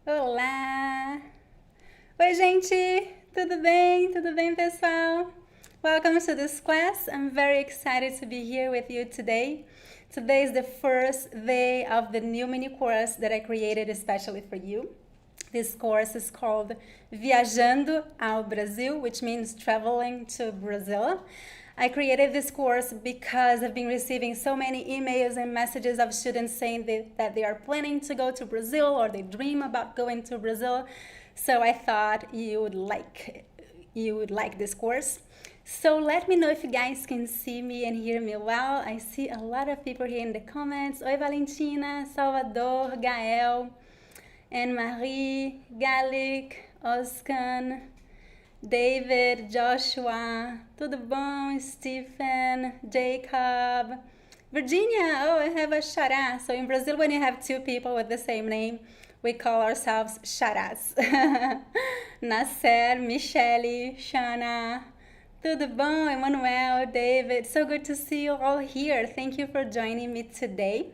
Olá! Oi, gente! Tudo bem? Tudo bem, pessoal? Welcome to this class. I'm very excited to be here with you today. Today is the first day of the new mini course that I created especially for you. This course is called Viajando ao Brasil, which means traveling to Brazil. I created this course because I've been receiving so many emails and messages of students saying that they are planning to go to Brazil or they dream about going to Brazil. So I thought you would like this course. So let me know if you guys can see me and hear me well. I see a lot of people here in the comments. Oi, Valentina, Salvador, Gael, Anne-Marie, Galik, Oscan, David, Joshua, tudo bom? Stephen, Jacob, Virginia. Oh, I have a xará. So in Brazil, when you have two people with the same name, we call ourselves xarás. Nasser, Michele, Shana, tudo bom? Emmanuel, David. So good to see you all here. Thank you for joining me today.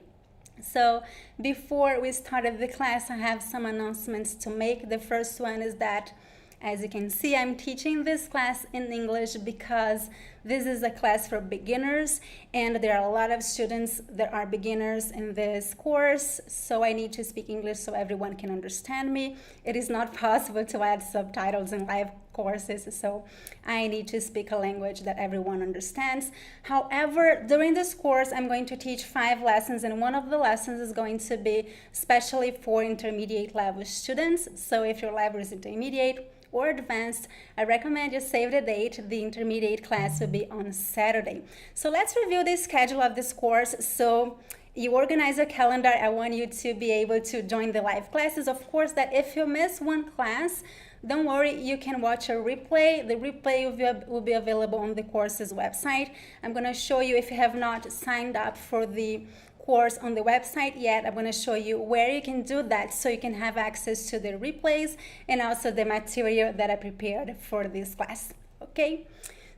So before we started the class, I have some announcements to make. The first one is that, as you can see, I'm teaching this class in English because this is a class for beginners and there are a lot of students that are beginners in this course, so I need to speak English so everyone can understand me. It is not possible to add subtitles in live courses, so I need to speak a language that everyone understands. However, during this course, I'm going to teach 5 lessons, and one of the lessons is going to be especially for intermediate level students. So if your level is intermediate or advanced, I recommend you save the date. The intermediate class will be on Saturday. So let's review the schedule of this course. So you organize your calendar. I want you to be able to join the live classes. Of course, that if you miss one class, don't worry, you can watch a replay. The replay will be available on the course's website. I'm going to show you, if you have not signed up for the course on the website yet, I'm going to show you where you can do that so you can have access to the replays and also the material that I prepared for this class. Okay,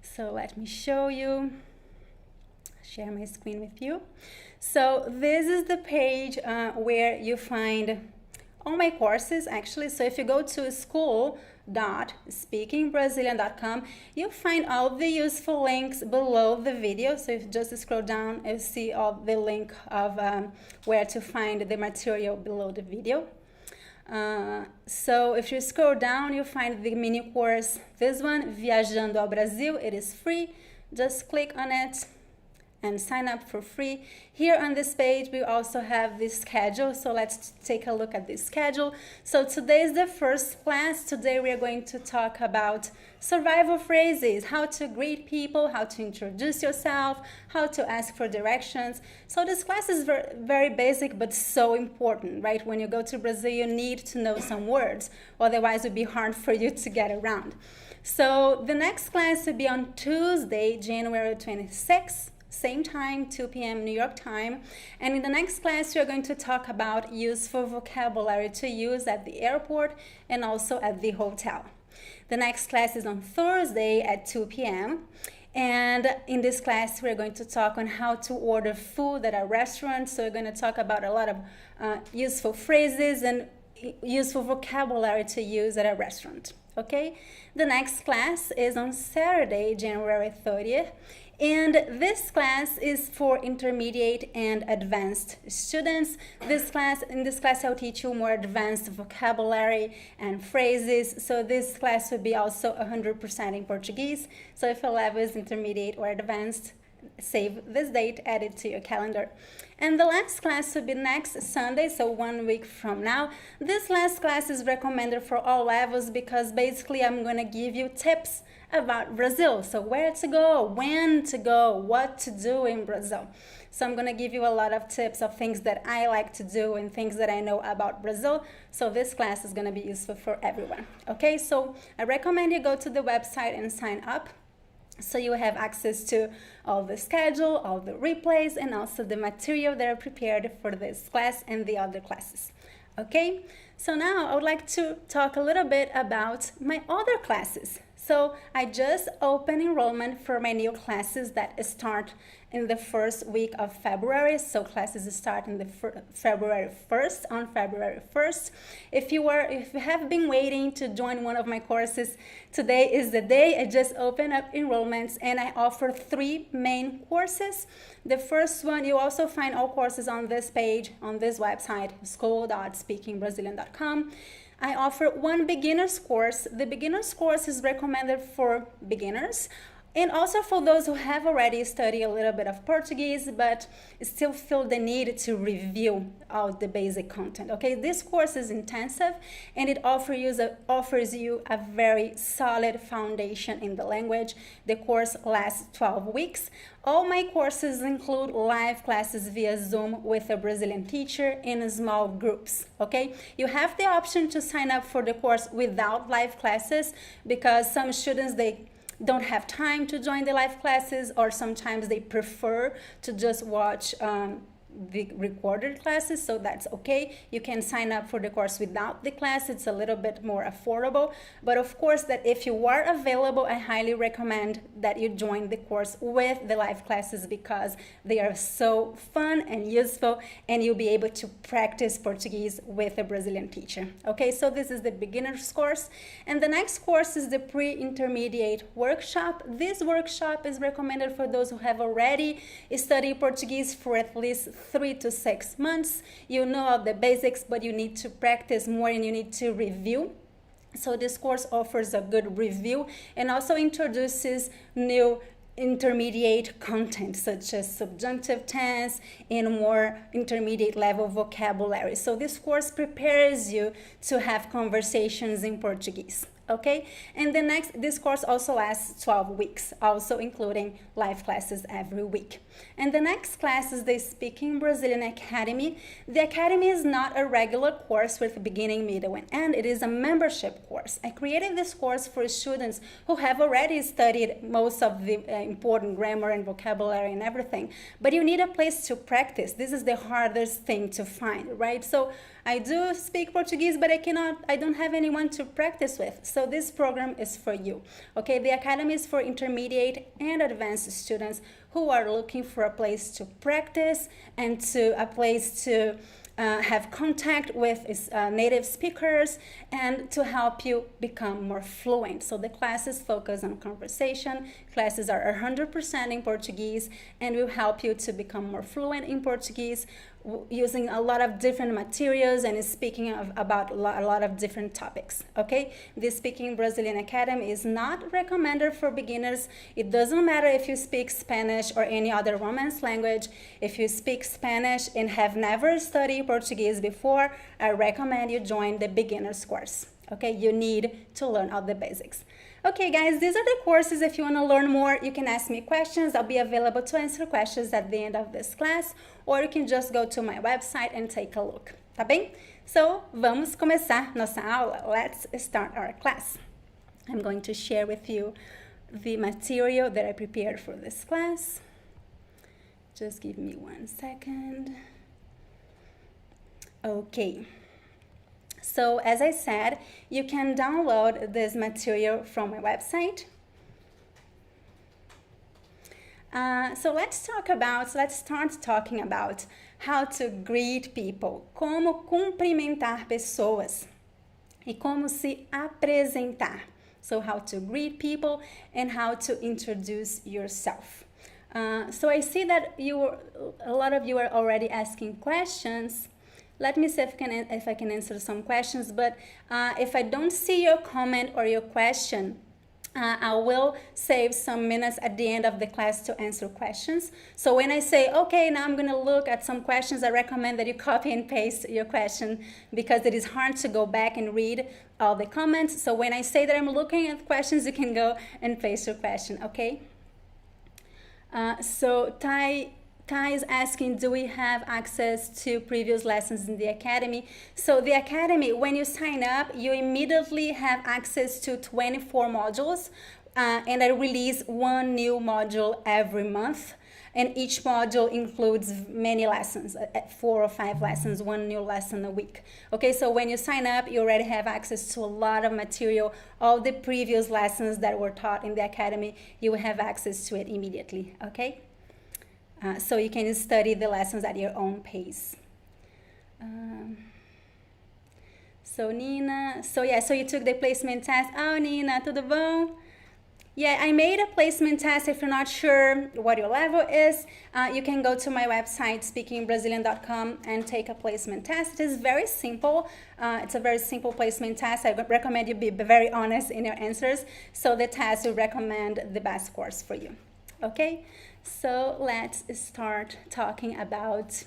so let me show you, share my screen with you. So this is the page where you find all my courses, actually. So if you go to school.speakingbrazilian.com, you'll find all the useful links below the video. So if you just scroll down, you'll see all the link of where to find the material below the video. So if you scroll down, you'll find the mini course, this one, Viajando ao Brasil. It is free. Just click on it and sign up for free. Here on this page, we also have the schedule. So let's take a look at the schedule. So today is the first class. Today we are going to talk about survival phrases, how to greet people, how to introduce yourself, how to ask for directions. So this class is very, very basic, but so important, right? When you go to Brazil, you need to know some words, otherwise it would be hard for you to get around. So the next class will be on Tuesday, January 26th. Same time, 2 p.m. New York time. And in the next class, we are going to talk about useful vocabulary to use at the airport and also at the hotel. The next class is on Thursday at 2 p.m. And in this class, we're going to talk on how to order food at a restaurant. So we're going to talk about a lot of useful phrases and useful vocabulary to use at a restaurant. Okay? The next class is on Saturday, January 30th. And this class is for intermediate and advanced students. In this class, I'll teach you more advanced vocabulary and phrases. So this class will be also 100% in Portuguese. So if your level is intermediate or advanced, save this date, add it to your calendar. And the last class will be next Sunday, so 1 week from now. This last class is recommended for all levels because basically I'm going to give you tips about Brazil. So where to go, when to go, what to do in Brazil. So I'm going to give you a lot of tips of things that I like to do and things that I know about Brazil. So this class is going to be useful for everyone. Okay, so I recommend you go to the website and sign up, so you have access to all the schedule, all the replays, and also the material that are prepared for this class and the other classes. Okay, so now I would like to talk a little bit about my other classes. So I just opened enrollment for my new classes that start in the first week of February. So classes start in the February 1st, on February 1st. If you have been waiting to join one of my courses, today is the day. I just opened up enrollments and I offer 3 main courses. The first one, you also find all courses on this page, on this website, school.speakingbrazilian.com. I offer one beginner's course. The beginner's course is recommended for beginners and also for those who have already studied a little bit of Portuguese but still feel the need to review all the basic content. Okay, this course is intensive and it offers you a very solid foundation in the language. The course lasts 12 weeks. All my courses include live classes via Zoom with a Brazilian teacher in small groups, okay? You have the option to sign up for the course without live classes because some students, they don't have time to join the live classes, or sometimes they prefer to just watch the recorded classes, so that's okay. You can sign up for the course without the class. It's a little bit more affordable, but of course that if you are available, I highly recommend that you join the course with the live classes because they are so fun and useful and you'll be able to practice Portuguese with a Brazilian teacher. Okay, so this is the beginner's course, and the next course is the pre-intermediate workshop. This workshop is recommended for those who have already studied Portuguese for at least 3 to 6 months. You know all the basics, but you need to practice more and you need to review. So this course offers a good review and also introduces new intermediate content such as subjunctive tense and more intermediate level vocabulary. So this course prepares you to have conversations in Portuguese. Okay, and this course also lasts 12 weeks, also including live classes every week. And the next class is the Speaking Brazilian Academy. The Academy is not a regular course with beginning, middle, and end. It is a membership course. I created this course for students who have already studied most of the important grammar and vocabulary and everything, but you need a place to practice. This is the hardest thing to find, right? So I do speak Portuguese, but I don't have anyone to practice with. So this program is for you. Okay, the Academy is for intermediate and advanced students who are looking for a place to practice and a place to have contact with native speakers and to help you become more fluent. So the classes focus on conversation. Classes are 100% in Portuguese and will help you to become more fluent in Portuguese using a lot of different materials and speaking about a lot of different topics. Okay, the Speaking Brazilian Academy is not recommended for beginners. It doesn't matter if you speak Spanish or any other Romance language. If you speak Spanish and have never studied Portuguese before, I recommend you join the beginner's course. Okay, you need to learn all the basics. Okay guys, these are the courses. If you want to learn more, you can ask me questions. I'll be available to answer questions at the end of this class, or you can just go to my website and take a look, tá bem? So, vamos começar nossa aula. Let's start our class. I'm going to share with you the material that I prepared for this class. Just give me 1 second. Okay. So as I said, you can download this material from my website. So let's start talking about how to greet people, como cumprimentar pessoas e como se apresentar. So how to greet people and how to introduce yourself. So I see that a lot of you are already asking questions. Let me see if I can answer some questions, but if I don't see your comment or your question, I will save some minutes at the end of the class to answer questions. So when I say, okay, now I'm going to look at some questions, I recommend that you copy and paste your question because it is hard to go back and read all the comments. So when I say that I'm looking at questions, you can go and paste your question, okay? So Ty is asking, do we have access to previous lessons in the Academy? So the Academy, when you sign up, you immediately have access to 24 modules, and I release one new module every month. And each module includes many lessons, 4 or 5 lessons, one new lesson a week. Okay, so when you sign up, you already have access to a lot of material. All the previous lessons that were taught in the Academy, you will have access to it immediately, okay? so you can study the lessons at your own pace. So Nina, so you took the placement test. Oh, Nina, tudo bom? Yeah, I made a placement test. If you're not sure what your level is, you can go to my website, speakingbrazilian.com, and take a placement test. It is very simple. It's a very simple placement test. I recommend you be very honest in your answers. So the test will recommend the best course for you. Okay, so let's start talking about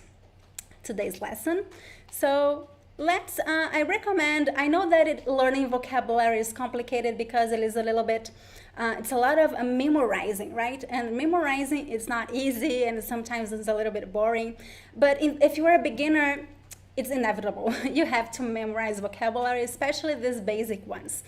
today's lesson. So I know that learning vocabulary is complicated because it is a little bit, it's a lot of memorizing, right? And memorizing is not easy, and sometimes it's a little bit boring. But if you are a beginner, it's inevitable. You have to memorize vocabulary, especially these basic ones.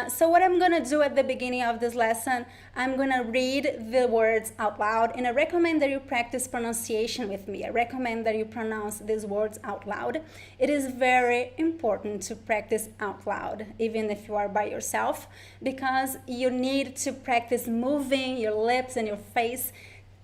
So what I'm gonna do at the beginning of this lesson, I'm gonna read the words out loud, and I recommend that you practice pronunciation with me. I recommend that you pronounce these words out loud. It is very important to practice out loud, even if you are by yourself, because you need to practice moving your lips and your face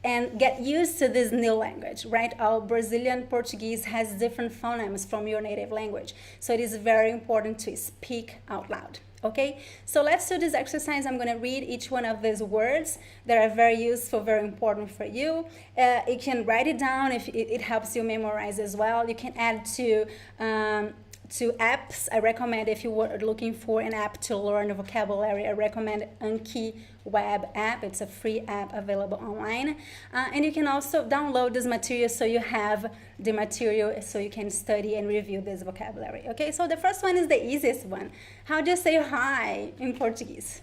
and get used to this new language, right? Our Brazilian Portuguese has different phonemes from your native language. So it is very important to speak out loud, okay? So let's do this exercise. I'm gonna read each one of these words that are very useful, very important for you. You can write it down if it helps you memorize as well. You can add to apps. I recommend, if you were looking for an app to learn vocabulary, I recommend Anki web app. It's a free app available online. And you can also download this material so you have the material so you can study and review this vocabulary. Okay, so the first one is the easiest one. How do you say hi in Portuguese?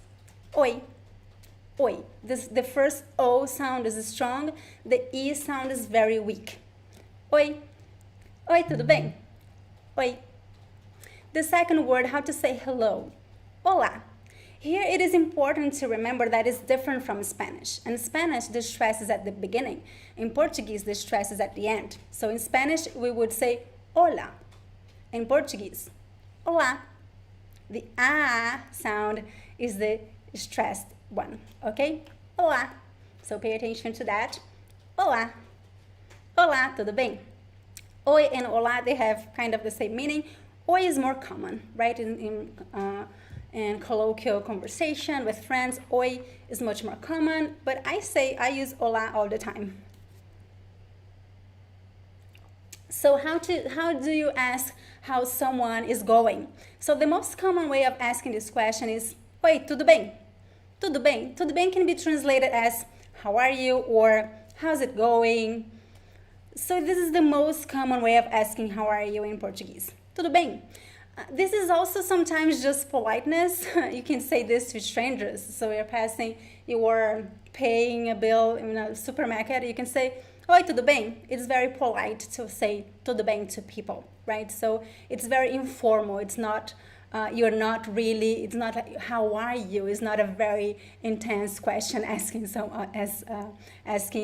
Oi. Oi. The first O sound is strong. The E sound is very weak. Oi. Oi, tudo bem? Oi. The second word, how to say hello. Hola. Here it is important to remember that it's different from Spanish. In Spanish, the stress is at the beginning. In Portuguese, the stress is at the end. So in Spanish, we would say hola. In Portuguese, hola. The A sound is the stressed one, okay? Hola. So pay attention to that. Hola. Hola, tudo bem? Oi and hola, they have kind of the same meaning. Oi is more common, right? In colloquial conversation with friends, oi is much more common, but I use hola all the time. So how do you ask how someone is going? So the most common way of asking this question is, oi, tudo bem? Tudo bem? Tudo bem can be translated as, how are you? Or, how's it going? So this is the most common way of asking how are you in Portuguese. Tudo bem? This is also sometimes just politeness. You can say this to strangers. So you are paying a bill in a supermarket. You can say, oi, tudo bem? It's very polite to say tudo bem to people, right? So it's very informal. It's not, it's not like, how are you? It's not a very intense question asking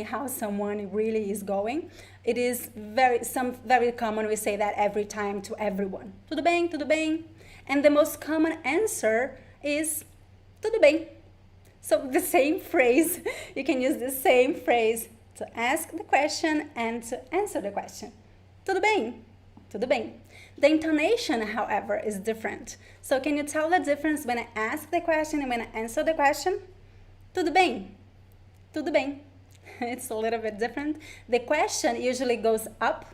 how someone really is going. It is very common. We say that every time to everyone. Tudo bem, tudo bem. And the most common answer is tudo bem. So the same phrase, you can use the same phrase to ask the question and to answer the question. Tudo bem, tudo bem. The intonation, however, is different. So can you tell the difference when I ask the question and when I answer the question? Tudo bem, tudo bem. It's a little bit different. The question usually goes up,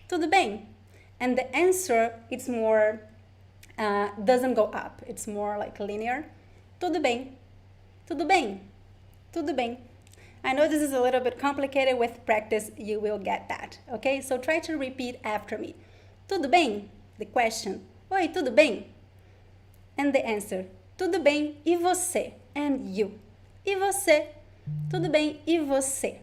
tudo bem. And the answer, it's more, doesn't go up. It's more like linear. Tudo bem, tudo bem, tudo bem. I know this is a little bit complicated. With practice, you will get that. Okay, so try to repeat after me. Tudo bem? The question. Oi, tudo bem? And the answer. Tudo bem, e você? And you. E você? Tudo bem, e você?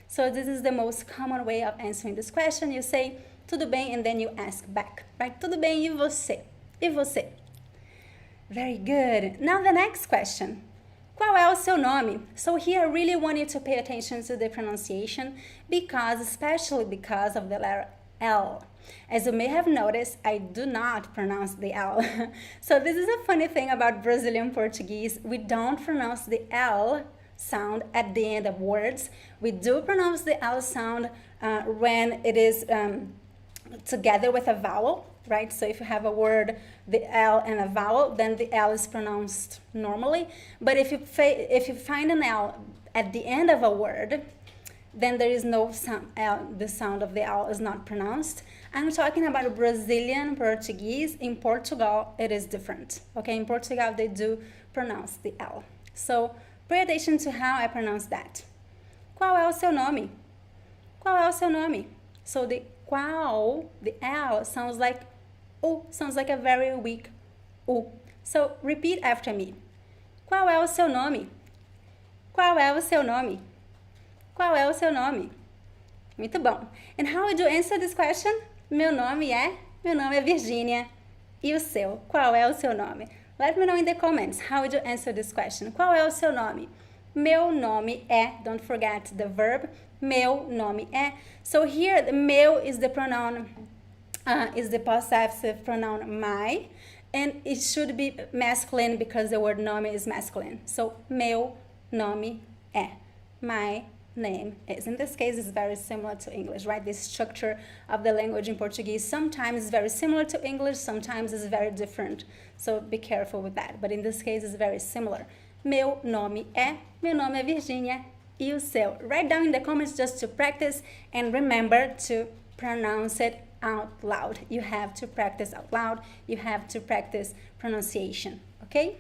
So this is the most common way of answering this question. You say, tudo bem, and then you ask back, right? Tudo bem, e você? E você? Very good. Now the next question. Qual é o seu nome? So here I really want you to pay attention to the pronunciation especially because of the letter L. As you may have noticed, I do not pronounce the L. So this is a funny thing about Brazilian Portuguese. We don't pronounce the L sound at the end of words. We do pronounce the L sound when it is together with a vowel, right? So if you have a word, the L and a vowel, then the L is pronounced normally. But if you find an L at the end of a word, then there is no sound, the sound of the L is not pronounced. I'm talking about Brazilian Portuguese. In Portugal, it is different. Okay, in Portugal, they do pronounce the L. So pay attention to how I pronounce that. Qual é o seu nome? Qual é o seu nome? So the qual, the L, sounds like U, sounds like a very weak U. So repeat after me. Qual é o seu nome? Qual é o seu nome? Qual é o seu nome? Muito bom. And how would you answer this question? Meu nome é Virginia. E o seu? Qual é o seu nome? Let me know in the comments. How would you answer this question? Qual é o seu nome? Meu nome é. Don't forget the verb. Meu nome é. So here, the meu is the pronoun, is the possessive pronoun my, and it should be masculine because the word nome is masculine. So meu nome é. My name is. In this case, it's very similar to English, right? The structure of the language in Portuguese sometimes is very similar to English, sometimes is very different. So be careful with that. But in this case, it's very similar. Meu nome é Virginia. E o seu? Write down in the comments just to practice, and remember to pronounce it out loud. You have to practice out loud. You have to practice pronunciation, okay?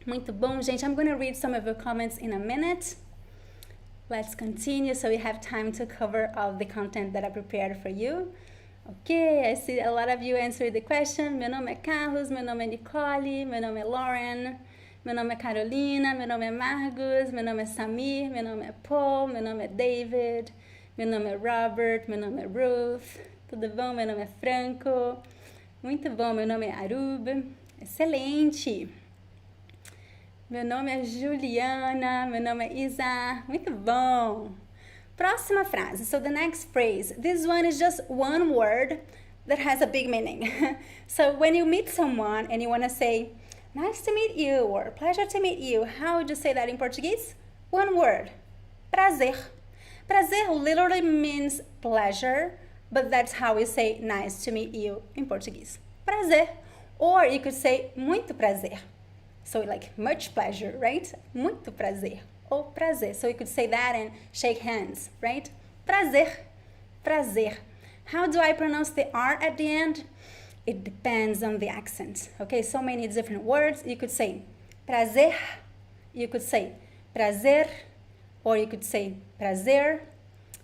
Muito bom, gente. I'm going to read some of your comments in a minute. Let's continue so we have time to cover all the content that I prepared for you. Okay, I see a lot of you answered the question. Meu nome é Carlos, meu nome é Nicole, meu nome é Lauren, meu nome é Carolina, meu nome é Marcos, meu nome é Samir, meu nome é Paul, meu nome é David, meu nome é Robert, meu nome é Ruth. Tudo bom? Meu nome é Franco. Muito bom, meu nome é Arub. Excelente! Meu nome é Juliana, meu nome é Isa. Muito bom! Próxima frase. So the next phrase. This one is just one word that has a big meaning. So when you meet someone and you want to say, nice to meet you, or pleasure to meet you, how would you say that in Portuguese? One word. Prazer. Prazer literally means pleasure, but that's how we say nice to meet you in Portuguese. Prazer. Or you could say muito prazer. So like much pleasure, right? Muito prazer. Ou prazer. So you could say that and shake hands, right? Prazer. Prazer. How do I pronounce the R at the end? It depends on the accent. Okay, so many different words. You could say prazer. You could say prazer. Or you could say prazer.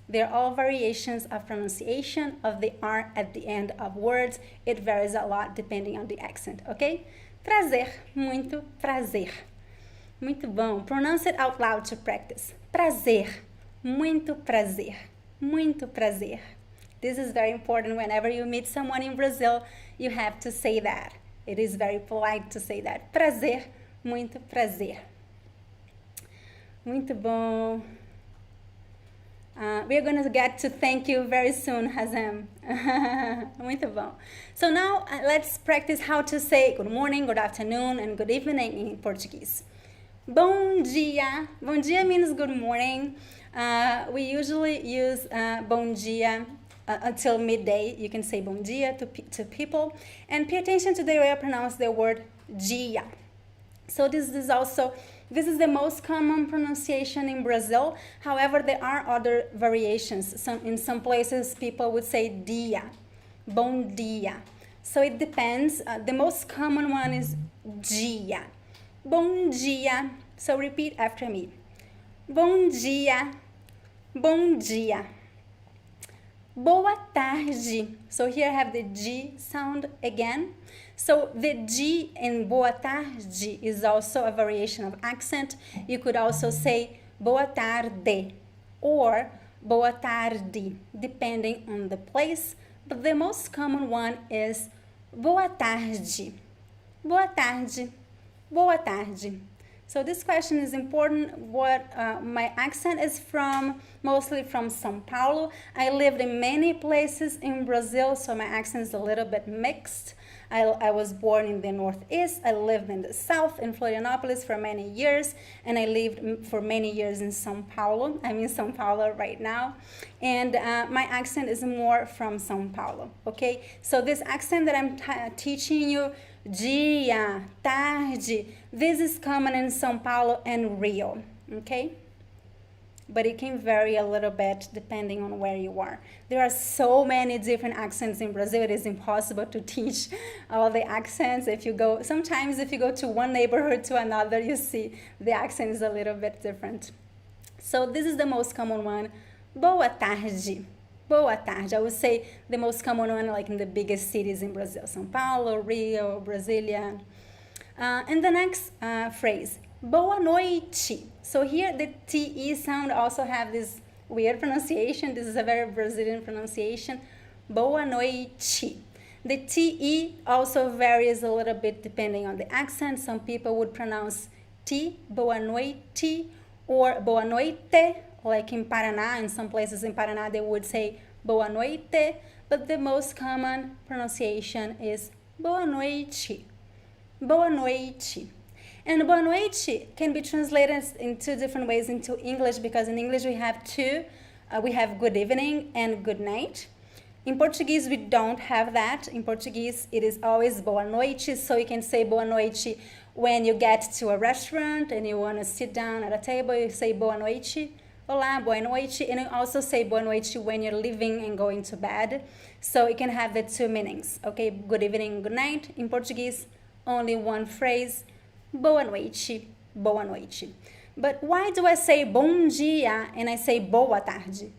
They're all variations of pronunciation of the R at the end of words. It varies a lot depending on the accent, okay? Prazer, muito prazer. Muito bom. Pronounce it out loud to practice. Prazer, muito prazer, muito prazer. This is very important. Whenever you meet someone in Brazil, you have to say that. It is very polite to say that. Prazer, muito prazer. Muito bom. We're going to get to thank you very soon, Hazem. Muito bom. So now let's practice how to say good morning, good afternoon, and good evening in Portuguese. Bom dia. Bom dia means good morning. We usually use bom dia until midday. You can say bom dia to people. And pay attention to the way I pronounce the word dia. So this is the most common pronunciation in Brazil. However, there are other variations. In some places, people would say dia, bom dia. So it depends. The most common one is dia. Bom dia. So repeat after me. Bom dia. Bom dia. Boa tarde. So here I have the G sound again. So the G in boa tarde is also a variation of accent. You could also say boa tarde or boa tarde, depending on the place. But the most common one is boa tarde. Boa tarde. Boa tarde. So this question is important. My accent is mostly from São Paulo. I lived in many places in Brazil, so my accent is a little bit mixed. I was born in the Northeast. I lived in the South, in Florianopolis for many years, and I lived for many years in São Paulo. I'm in São Paulo right now, and my accent is more from São Paulo, okay? So this accent that I'm teaching you, dia, tarde, this is common in São Paulo and Rio, okay? But it can vary a little bit depending on where you are. There are so many different accents in Brazil, it is impossible to teach all the accents. Sometimes if you go to one neighborhood to another, you see the accent is a little bit different. So this is the most common one, boa tarde. Boa tarde. I would say the most common one like in the biggest cities in Brazil, São Paulo, Rio, Brasilia. And the next phrase, boa noite. So here the TE sound also have this weird pronunciation. This is a very Brazilian pronunciation. Boa noite. The TE also varies a little bit depending on the accent. Some people would pronounce T, boa noite, or boa noite, like in Paraná. In some places in Paraná they would say boa noite, but the most common pronunciation is boa noite. Boa noite. And boa noite can be translated in two different ways into English, because in English we have two. We have good evening and good night. In Portuguese, we don't have that. In Portuguese, it is always boa noite, so you can say boa noite when you get to a restaurant and you want to sit down at a table, you say boa noite. Olá, boa noite. And you also say boa noite when you're leaving and going to bed. So it can have the two meanings, okay? Good evening, good night. In Portuguese, only one phrase, boa noite, boa noite. But why do I say bom dia and I say boa tarde?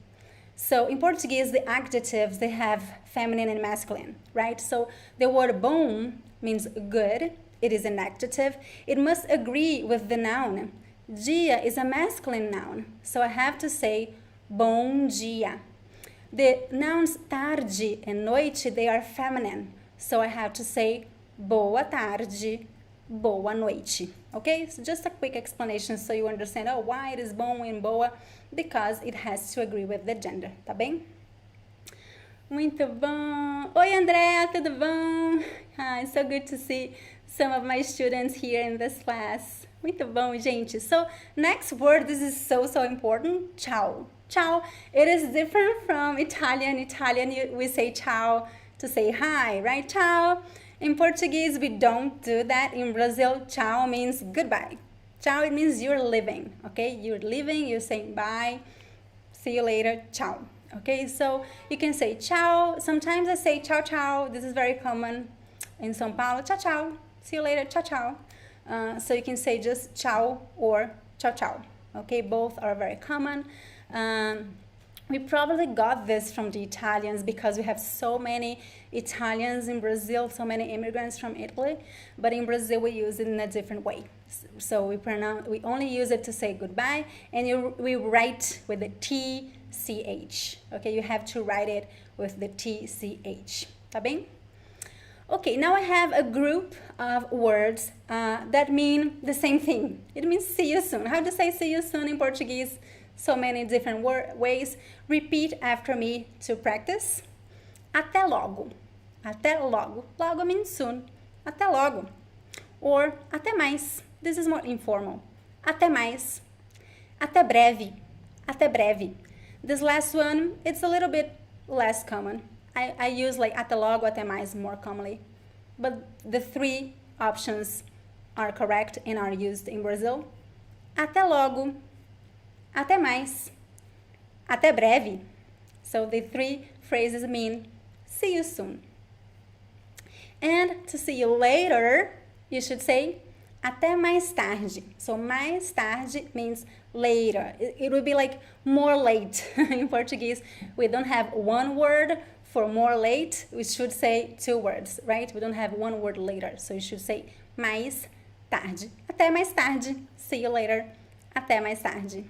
So in Portuguese, the adjectives, they have feminine and masculine, right? So the word bom means good. It is an adjective. It must agree with the noun. Dia is a masculine noun, so I have to say bom dia. The nouns tarde and noite, they are feminine, so I have to say boa tarde, boa noite. Okay, so just a quick explanation so you understand, why it is bom and boa, because it has to agree with the gender, tá bem? Muito bom! Oi, Andrea, tudo bom? It's so good to see some of my students here in this class. Muito bom, gente. So, next word, this is so important, ciao. Ciao, it is different from Italian. Italian, we say ciao to say hi, right? Ciao. In Portuguese, we don't do that. In Brazil, ciao means goodbye. Ciao, it means you're leaving, okay? You're leaving, you're saying bye, see you later, ciao. Okay, so you can say ciao. Sometimes I say ciao, ciao. This is very common in São Paulo. Ciao, ciao. See you later, ciao, ciao. So you can say just ciao or ciao, ciao. Okay, both are very common. We probably got this from the Italians because we have so many Italians in Brazil, so many immigrants from Italy. But in Brazil, we use it in a different way. So we only use it to say goodbye, and we write with the TCH. Okay, you have to write it with the TCH. Tá bem? Okay, now I have a group of words that mean the same thing. It means see you soon. How do you say see you soon in Portuguese? So many different ways. Repeat after me to practice. Até logo. Até logo. Logo means soon. Até logo. Or até mais. This is more informal. Até mais. Até breve. Até breve. This last one, it's a little bit less common. I use like até logo, até mais more commonly. But the three options are correct and are used in Brazil. Até logo. Até mais. Até breve. So the three phrases mean see you soon. And to see you later, you should say até mais tarde. So mais tarde means later. It would be like more late. In Portuguese, we don't have one word for more late. We should say two words, right? We don't have one word later. So you should say mais tarde. Até mais tarde. See you later. Até mais tarde.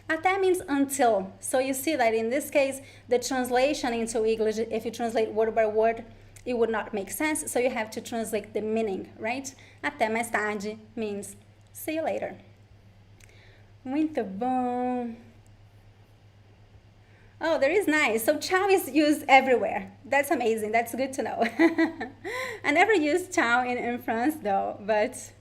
Até means until. So you see that in this case, the translation into English, if you translate word by word, it would not make sense. So you have to translate the meaning, right? Até mais tarde means See you later. Muito bom. Oh, that is nice. So ciao is used everywhere. That's amazing. That's good to know. I never used ciao in France though, but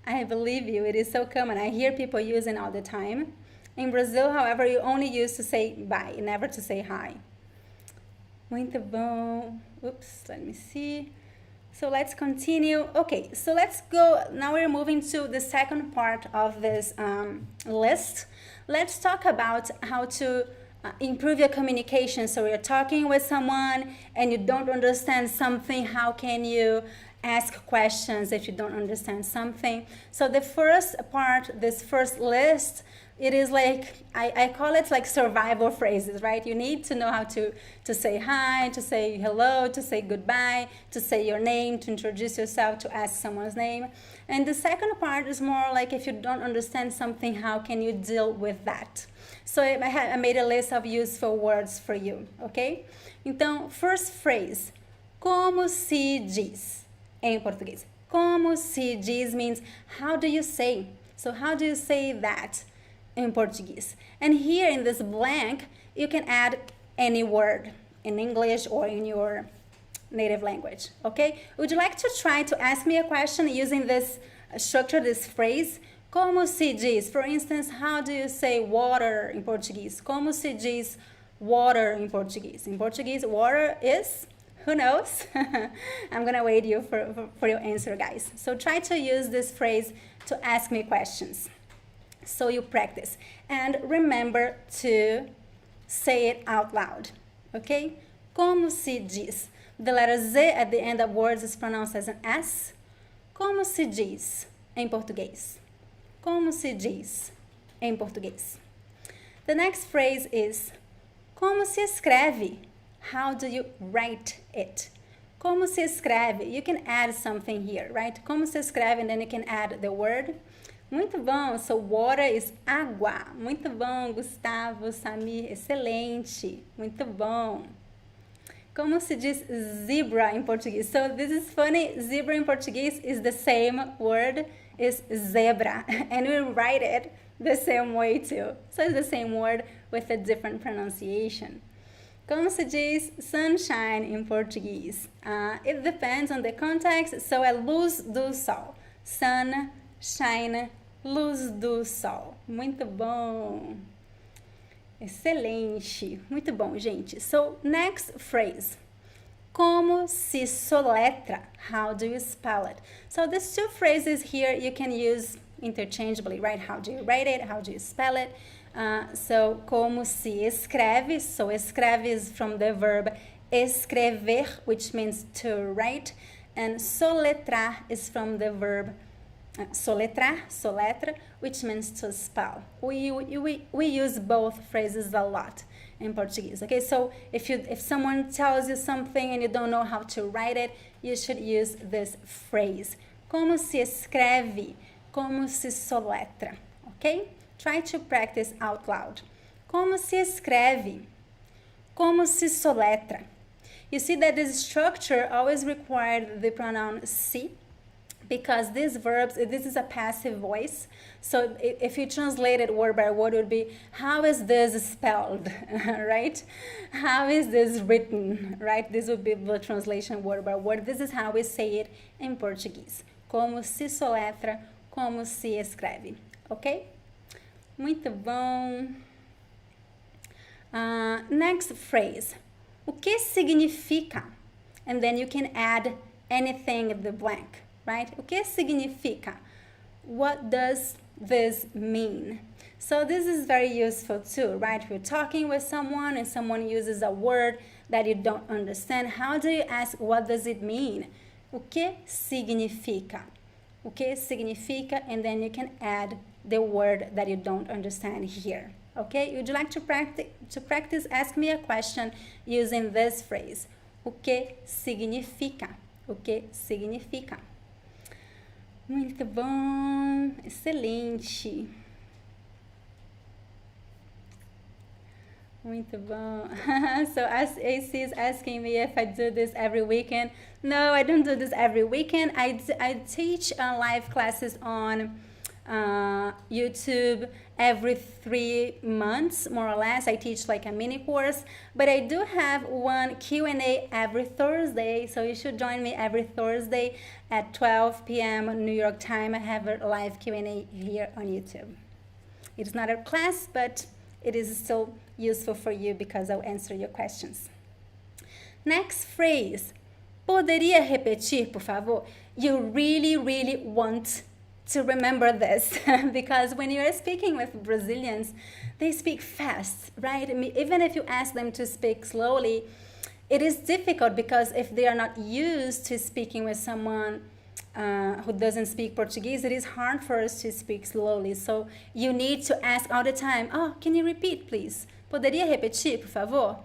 I believe you. It is so common. I hear people using all the time. In Brazil, however, you only use to say bye, never to say hi. Muito bom. Oops, let me see. So let's continue. Okay, so let's go. Now we're moving to the second part of this list. Let's talk about how to improve your communication. So you're talking with someone and you don't understand something. How can you ask questions if you don't understand something? So the first part, this first list, it is like, I call it like survival phrases, right? You need to know how to say hi, to say hello, to say goodbye, to say your name, to introduce yourself, to ask someone's name. And the second part is more like if you don't understand something, how can you deal with that? So I made a list of useful words for you, okay? Então, first phrase, como se diz em português? Como se diz means how do you say? So how do you say that in Portuguese? And here in this blank, you can add any word in English or in your native language, okay? Would you like to try to ask me a question using this structure, this phrase? Como se diz? For instance, how do you say water in Portuguese? Como se diz water in Portuguese? In Portuguese, water is, who knows? I'm gonna wait you for your answer, guys. So try to use this phrase to ask me questions. So you practice. And remember to say it out loud, okay? Como se diz? The letter Z at the end of words is pronounced as an S. Como se diz em português? Como se diz em português? The next phrase is como se escreve? How do you write it? Como se escreve? You can add something here, right? Como se escreve, and then you can add the word. Muito bom. So water is água. Muito bom, Gustavo, Samir. Excelente. Muito bom. Como se diz zebra in Portuguese? So this is funny. Zebra in Portuguese is the same word, is zebra. And we write it the same way too. So it's the same word with a different pronunciation. Como se diz sunshine in Portuguese? It depends on the context. So é luz do sol. Sun, shine, luz do sol. Muito bom. Excelente. Muito bom, gente. So, next phrase. Como se soletra? How do you spell it? So, these two phrases here you can use interchangeably, right? How do you write it? How do you spell it? So, como se escreve? So, escreve is from the verb escrever, which means to write. And soletrar is from the verb soletrar, soletra, which means to spell. We use both phrases a lot in Portuguese. Okay, so if someone tells you something and you don't know how to write it, you should use this phrase. Como se escreve? Como se soletra? Okay, try to practice out loud. Como se escreve? Como se soletra? You see that this structure always required the pronoun se, because these verbs, this is a passive voice. So if you translate it word by word, it would be, how is this spelled, right? How is this written, right? This would be the translation word by word. This is how we say it in Portuguese. Como se soletra, como se escreve, okay? Muito bom. Next phrase. O que significa? And then you can add anything in the blank. Right? O que significa? What does this mean? So this is very useful too, right? If you're talking with someone and someone uses a word that you don't understand, how do you ask, what does it mean? O que significa? O que significa? And then you can add the word that you don't understand here. Okay? Would you like to practice? Ask me a question using this phrase. O que significa? O que significa? Muito bom, excelente. Muito bom. So as AC is asking me if I do this every weekend. No, I don't do this every weekend. I teach live classes on YouTube every 3 months, more or less. I teach like a mini course, but I do have one Q&A every Thursday, so you should join me every Thursday at 12 p.m. New York time. I have a live Q&A here on YouTube. It's not a class, but it is still useful for you because I'll answer your questions. Next phrase. Poderia repetir, por favor? You really want to remember this because when you're speaking with Brazilians, they speak fast, right? I mean, even if you ask them to speak slowly, it is difficult because if they are not used to speaking with someone who doesn't speak Portuguese, it is hard for us to speak slowly. So you need to ask all the time, oh, can you repeat, please? Poderia repetir, por favor?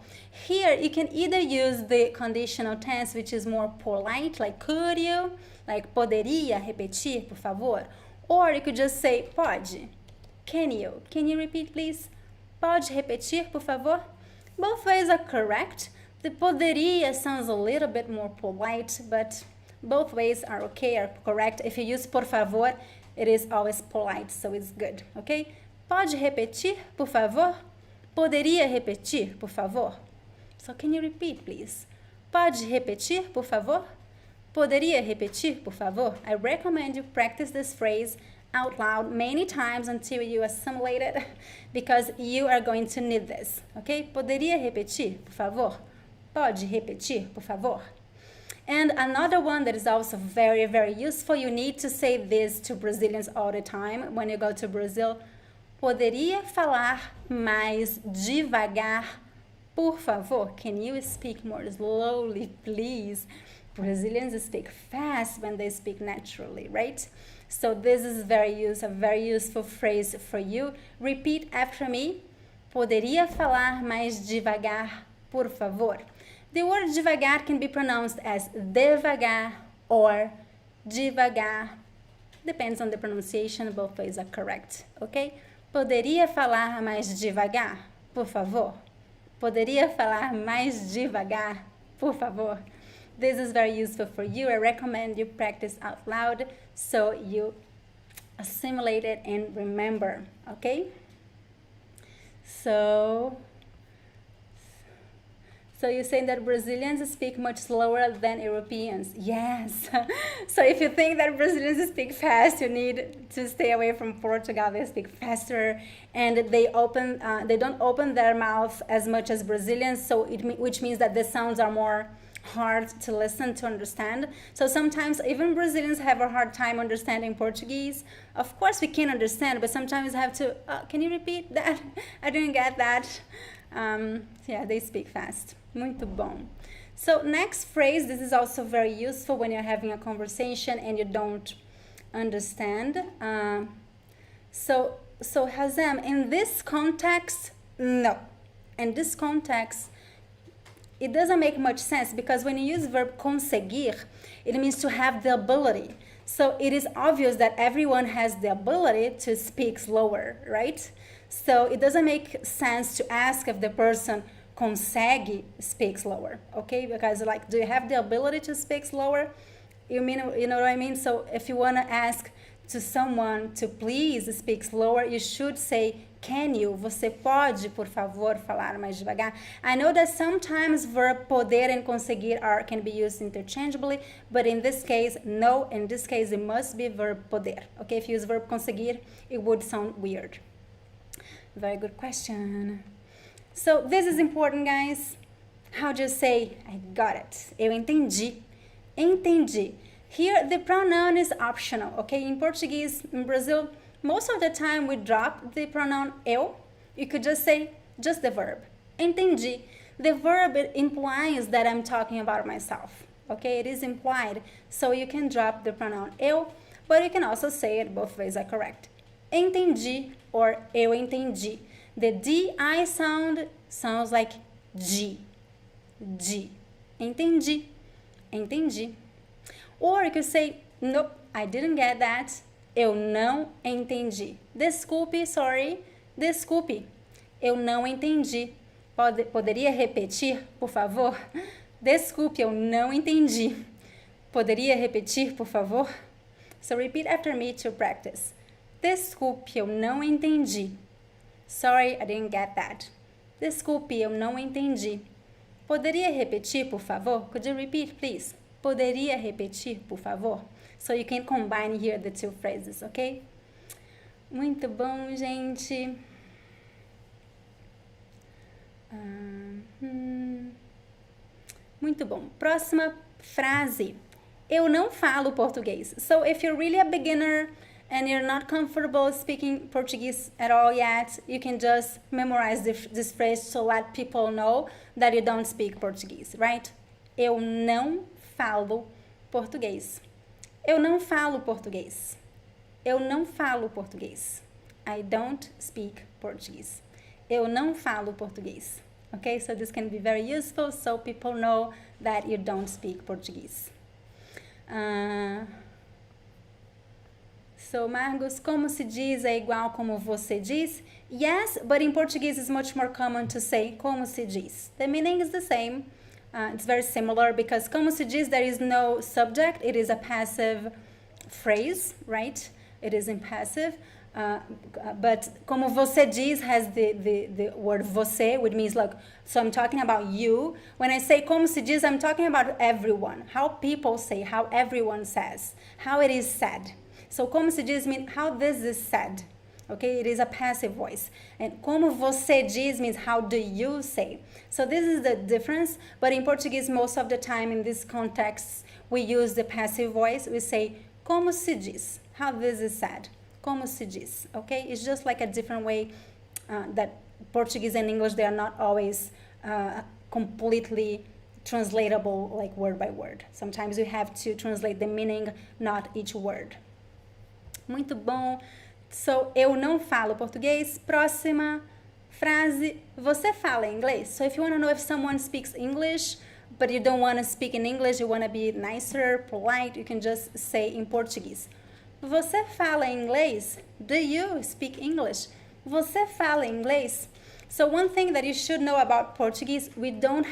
Here, you can either use the conditional tense, which is more polite, like could you? Like poderia repetir, por favor? Or you could just say pode. Can you? Can you repeat, please? Pode repetir, por favor? Both ways are correct. The poderia sounds a little bit more polite, but both ways are okay, are correct. If you use por favor, it is always polite, so it's good, okay? Pode repetir, por favor? Poderia repetir, por favor? So can you repeat, please? Pode repetir, por favor? Poderia repetir, por favor? I recommend you practice this phrase out loud many times until you assimilate it because you are going to need this, okay? Poderia repetir, por favor? Pode repetir, por favor? And another one that is also very useful, you need to say this to Brazilians all the time when you go to Brazil. Poderia falar mais devagar, por favor? Can you speak more slowly, please? Brazilians speak fast when they speak naturally, right? So this is a very useful phrase for you. Repeat after me. Poderia falar mais devagar, por favor? The word devagar can be pronounced as devagar or devagar. Depends on the pronunciation, both ways are correct, okay? Poderia falar mais devagar, por favor? Poderia falar mais devagar, por favor? This is very useful for you. I recommend you practice out loud so you assimilate it and remember, okay? So you're saying that Brazilians speak much slower than Europeans. Yes. So if you think that Brazilians speak fast, you need to stay away from Portugal. They speak faster and they don't open their mouth as much as Brazilians, so which means that the sounds are more hard to listen, to understand. So sometimes even Brazilians have a hard time understanding Portuguese. Of course we can understand, but sometimes I have to, can you repeat that? I didn't get that. Yeah, they speak fast. Muito bom. So next phrase, this is also very useful when you're having a conversation and you don't understand. So Hazem, in this context, no. In this context, it doesn't make much sense because when you use verb conseguir, it means to have the ability. So it is obvious that everyone has the ability to speak slower, right? So it doesn't make sense to ask if the person consegue speak slower, okay? Because like, do you have the ability to speak slower? You know what I mean? So if you want to ask to someone to please speak slower, you should say, can you? Você pode, por favor, falar mais devagar? I know that sometimes verb poder and conseguir can be used interchangeably, but in this case, no. In this case, it must be verb poder, okay? If you use verb conseguir, it would sound weird. Very good question. So this is important, guys. How do you say, I got it? Eu entendi. Entendi. Here, the pronoun is optional, okay? In Portuguese, in Brazil, most of the time we drop the pronoun eu. You could just say just the verb. Entendi. The verb implies that I'm talking about myself, okay? It is implied. So you can drop the pronoun eu, but you can also say it, both ways are correct. Entendi or eu entendi. The DI sound sounds like G. G. Entendi. Entendi. Or you could say, nope, I didn't get that. Eu não entendi. Desculpe, sorry. Desculpe. Eu não entendi. Poderia repetir, por favor? Desculpe, eu não entendi. Poderia repetir, por favor? So repeat after me to practice. Desculpe, eu não entendi. Sorry, I didn't get that. Desculpe, eu não entendi. Poderia repetir, por favor? Could you repeat, please? Poderia repetir, por favor? So you can combine here the two phrases, ok? Muito bom, gente. Muito bom. Próxima frase. Eu não falo português. So if you're really a beginner and you're not comfortable speaking Portuguese at all yet, you can just memorize this phrase to let people know that you don't speak Portuguese, right? Eu não falo português. Eu não falo português. Eu não falo português. I don't speak Portuguese. Eu não falo português. Okay, so this can be very useful so people know that you don't speak Portuguese. So, Margos, como se diz é igual como você diz? Yes, but in Portuguese it's much more common to say como se diz. The meaning is the same. It's very similar because como se diz, there is no subject. It is a passive phrase, right? It is impassive. But como você diz has the word você, which means like, so I'm talking about you. When I say como se diz, I'm talking about everyone. How people say, how everyone says, how it is said. So como se diz means how this is said. Okay, it is a passive voice. And como você diz means how do you say. So this is the difference. But in Portuguese, most of the time in this context, we use the passive voice. We say como se diz, how this is said. Como se diz, okay? It's just like a different way that Portuguese and English, they are not always completely translatable, like word by word. Sometimes you have to translate the meaning, not each word. Muito bom. So, eu não falo português. Próxima frase, você fala inglês? So, if you want to know if someone speaks English, but you don't want to speak in English, you want to be nicer, polite, you can just say in Portuguese. Você fala inglês? Do you speak English? Você fala inglês? So one thing that you should know about Portuguese, we don't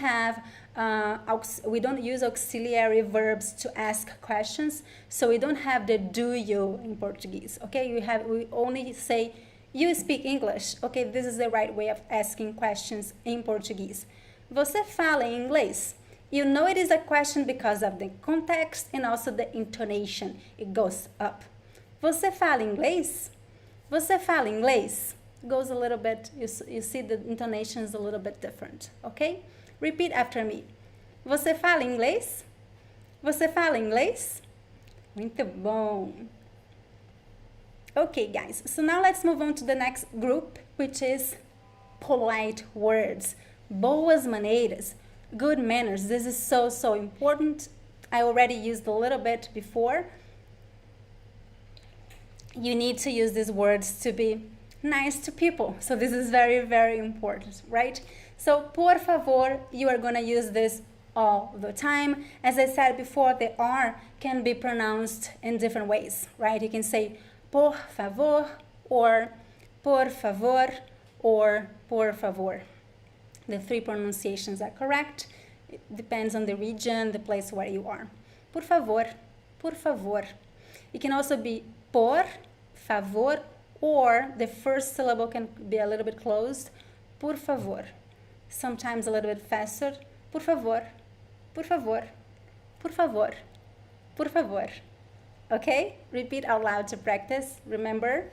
use auxiliary verbs to ask questions. So we don't have the do you in Portuguese. Okay, we only say you speak English. Okay, this is the right way of asking questions in Portuguese. Você fala inglês? You know it is a question because of the context and also the intonation. It goes up. Você fala inglês? Você fala inglês? Goes a little bit, you see the intonation is a little bit different, okay? Repeat after me. Você fala inglês? Você fala inglês? Muito bom. Okay, guys, so now let's move on to the next group, which is polite words. Boas maneiras, good manners. This is so important. I already used a little bit before. You need to use these words to be nice to people. So this is very important, right? So, por favor, you are going to use this all the time. As I said before, the R can be pronounced in different ways, right? You can say por favor, or por favor, or por favor. The three pronunciations are correct. It depends on the region, the place where you are. Por favor, por favor. It can also be por favor, or the first syllable can be a little bit closed. Por favor. Sometimes a little bit faster. Por favor, por favor, por favor, por favor. Okay? Repeat out loud to practice. Remember?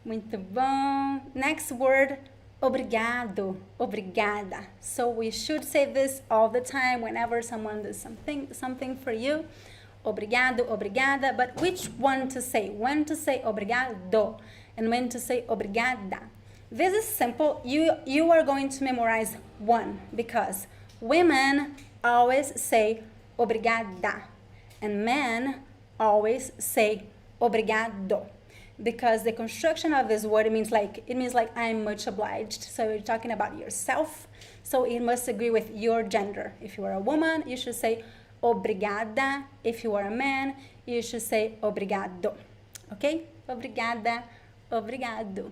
Muito bom. Next word, obrigado, obrigada. So we should say this all the time whenever someone does something for you. Obrigado, obrigada, but which one to say? When to say obrigado and when to say obrigada? This is simple. You are going to memorize one because women always say obrigada and men always say obrigado because the construction of this word means like I'm much obliged. So you're talking about yourself. So it must agree with your gender. If you are a woman, you should say obrigada. If you are a man, you should say obrigado. Okay? Obrigada, obrigado.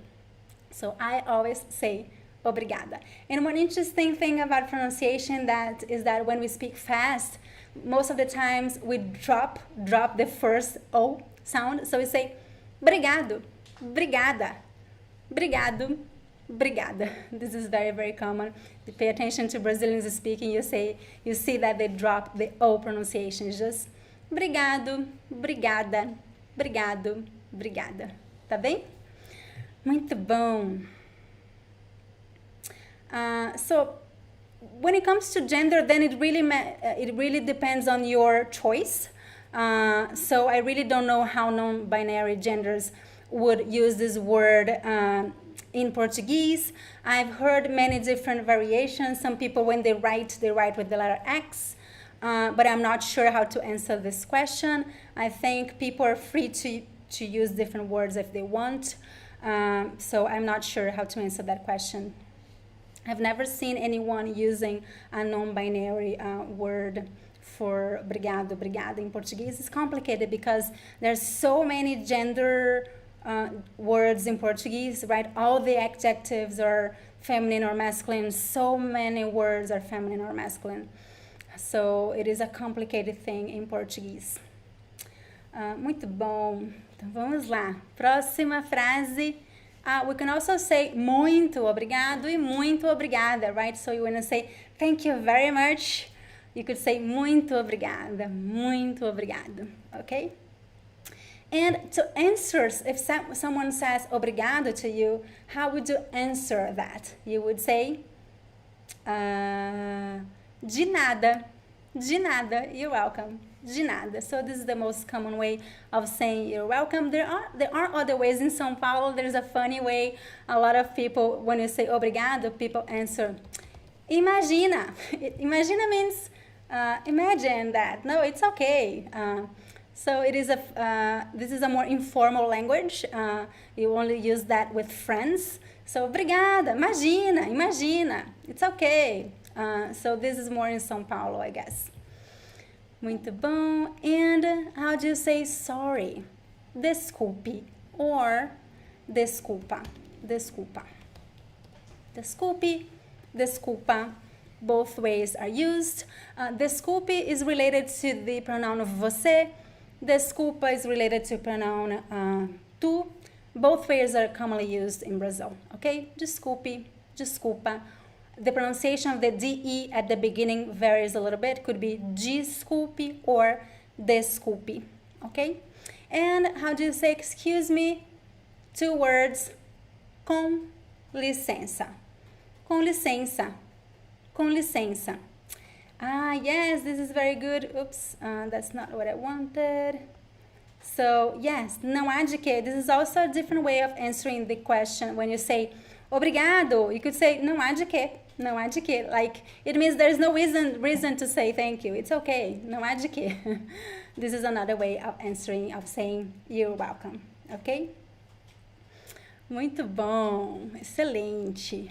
So I always say obrigada. And one interesting thing about pronunciation is that when we speak fast, most of the times we drop the first O sound. So we say Obrigado, obrigada, obrigado, obrigada. This is very, very common. Pay attention to Brazilians speaking. You see that they drop the O pronunciation. It's just obrigado, obrigada, obrigado, obrigada. Tá bem? Muito bom. So when it comes to gender, then it really depends on your choice. So I really don't know how non-binary genders would use this word in Portuguese. I've heard many different variations. Some people, when they write with the letter X, but I'm not sure how to answer this question. I think people are free to use different words if they want. So I'm not sure how to answer that question. I've never seen anyone using a non-binary word for obrigado, obrigada in Portuguese. It's complicated because there's so many gender words in Portuguese, right? All the adjectives are feminine or masculine. So many words are feminine or masculine. So it is a complicated thing in Portuguese. Muito bom. Então vamos lá. Próxima frase. We can also say muito obrigado e muito obrigada, right? So you want to say thank you very much. You could say muito obrigada, muito obrigado, okay? And to answer, if someone says obrigado to you, how would you answer that? You would say de nada, you're welcome. De nada. So this is the most common way of saying you're welcome. There are other ways. In São Paulo, there's a funny way. A lot of people, when you say obrigado, people answer imagina. Imagina means imagine that. No, it's okay. So it is this is a more informal language. You only use that with friends. So obrigada, imagina. It's okay. So this is more in São Paulo, I guess. Muito bom. And how do you say sorry? Desculpe or desculpa. Desculpa. Desculpe, desculpa. Both ways are used. Desculpe is related to the pronoun você. Desculpa is related to pronoun tu. Both ways are commonly used in Brazil. Okay? Desculpe, desculpa. The pronunciation of the DE at the beginning varies a little bit. Could be desculpe or desculpe. Okay? And how do you say excuse me? 2 words. Com licença. Com licença. Com licença. Yes, this is very good. Oops, that's not what I wanted. So, yes, não há de que. This is also a different way of answering the question. When you say obrigado, you could say não há de que. Não há de que. Like, it means there's no reason to say thank you. It's okay. Não há de que. This is another way of answering, of saying you're welcome. Okay? Muito bom. Excelente.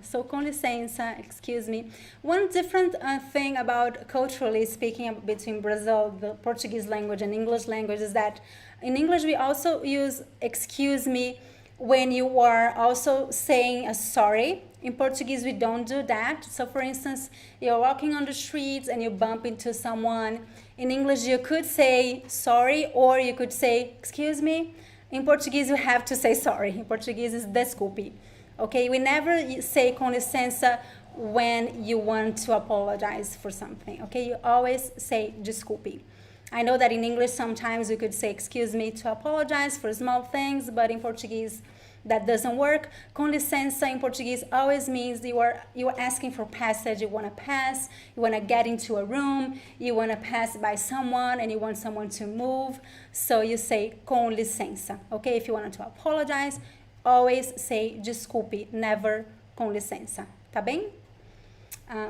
So, com licença, excuse me. One different thing about culturally speaking between Brazil, the Portuguese language, and English language is that in English we also use excuse me when you are also saying a sorry. In Portuguese, we don't do that. So, for instance, you're walking on the streets and you bump into someone. In English, you could say sorry or you could say excuse me. In Portuguese, you have to say sorry. In Portuguese, it's desculpe. Okay? We never say com licença when you want to apologize for something. Okay? You always say desculpe. I know that in English, sometimes you could say excuse me to apologize for small things, but in Portuguese, that doesn't work. Com licença in Portuguese always means you are asking for passage. You want to pass. You want to get into a room. You want to pass by someone and you want someone to move. So you say com licença. Okay? If you want to apologize, always say desculpe. Never com licença. Tá bem?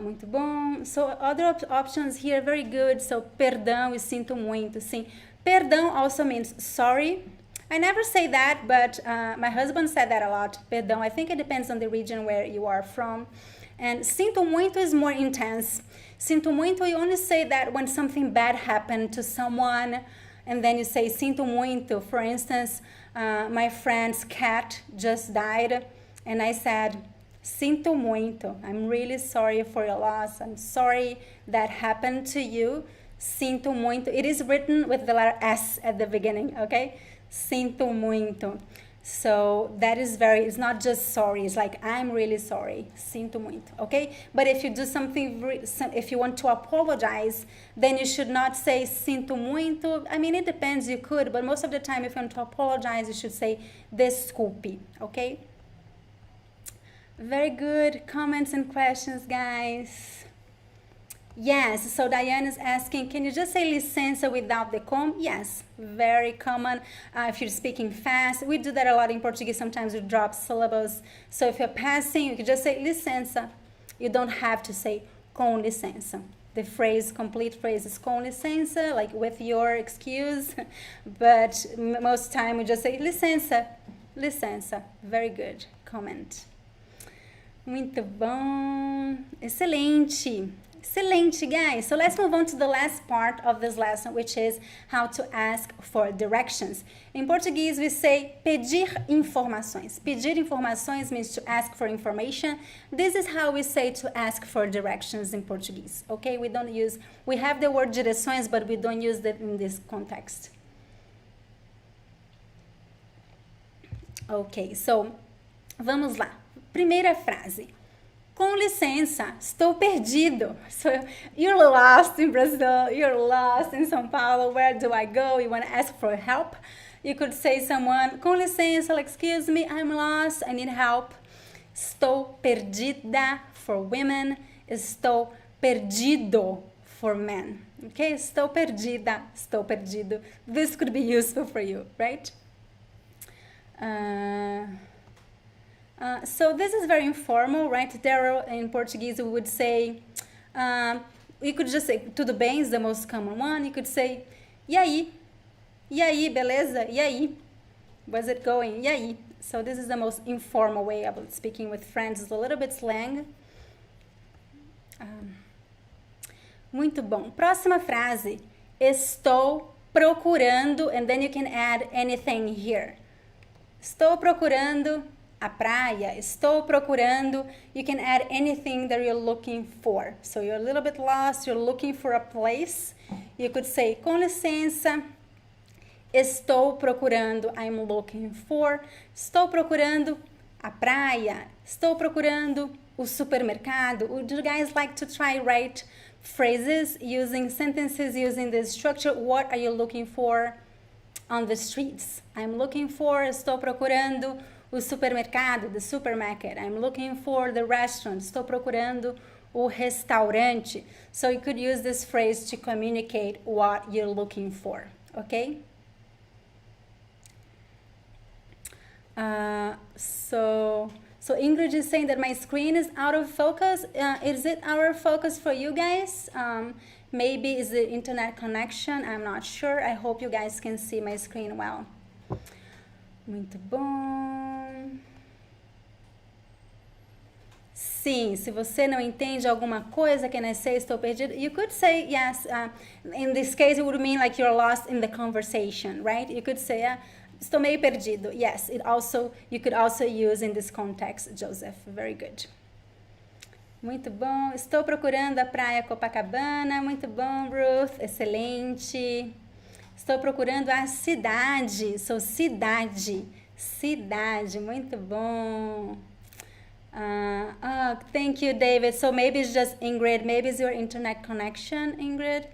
Muito bom. So other options here, very good. So perdão e sinto muito. Sim. Perdão also means sorry. I never say that, but my husband said that a lot. Perdão. I think it depends on the region where you are from. And sinto muito is more intense. Sinto muito, you only say that when something bad happened to someone, and then you say sinto muito. For instance, my friend's cat just died, and I said, sinto muito. I'm really sorry for your loss. I'm sorry that happened to you. Sinto muito. It is written with the letter S at the beginning, okay? Sinto muito. So that is it's not just sorry, it's like I'm really sorry. Sinto muito, okay? But if you do something, if you want to apologize, then you should not say sinto muito. I mean, it depends, you could, but most of the time if you want to apologize, you should say desculpe, okay? Very good comments and questions, guys. Yes, so Diane is asking, can you just say licença without the com? Yes, very common. If you're speaking fast, we do that a lot in Portuguese. Sometimes we drop syllables. So if you're passing, you can just say licença. You don't have to say com licença. The complete phrase is com licença, like with your excuse. But most time we just say licença, licença. Very good comment. Muito bom. Excelente. Excelente, guys. So let's move on to the last part of this lesson, which is how to ask for directions. In Portuguese, we say pedir informações. Pedir informações means to ask for information. This is how we say to ask for directions in Portuguese, okay? We have the word direções, but we don't use that in this context. Ok, so, vamos lá. Primeira frase. Com licença, estou perdido. So, you're lost in Brazil, you're lost in São Paulo, where do I go? You want to ask for help? You could say someone, com licença, like, excuse me, I'm lost, I need help. Estou perdida for women, estou perdido for men. Okay, estou perdida, estou perdido. This could be useful for you, right? So this is very informal, right? There in Portuguese we would say, you could just say, tudo bem is the most common one. You could say, e aí? E aí, beleza? E aí? Where's it going? E aí? So this is the most informal way of speaking with friends. It's a little bit slang. Muito bom. Próxima frase. Estou procurando, and then you can add anything here. Estou procurando a praia, estou procurando, you can add anything that you're looking for. So you're a little bit lost, you're looking for a place. You could say, com licença, estou procurando, I'm looking for. Estou procurando a praia, estou procurando o supermercado. Would you guys like to try write phrases using sentences using this structure? What are you looking for on the streets? I'm looking for, estou procurando o supermercado, the supermarket. I'm looking for the restaurant. Estou procurando o restaurante. So you could use this phrase to communicate what you're looking for, okay? So Ingrid is saying that my screen is out of focus. Is it out of focus for you guys? Maybe it's the internet connection. I'm not sure. I hope you guys can see my screen well. Muito bom. Sim, se você não entende alguma coisa, can I say estou perdido? You could say yes. In this case, it would mean like you're lost in the conversation, right? You could say, estou meio perdido. Yes, you could also use in this context, Joseph. Very good. Muito bom. Estou procurando a praia Copacabana. Muito bom, Ruth. Excelente. Estou procurando a cidade. Sou cidade. Cidade. Muito bom. Thank you, David. So maybe it's just Ingrid. Maybe it's your internet connection, Ingrid.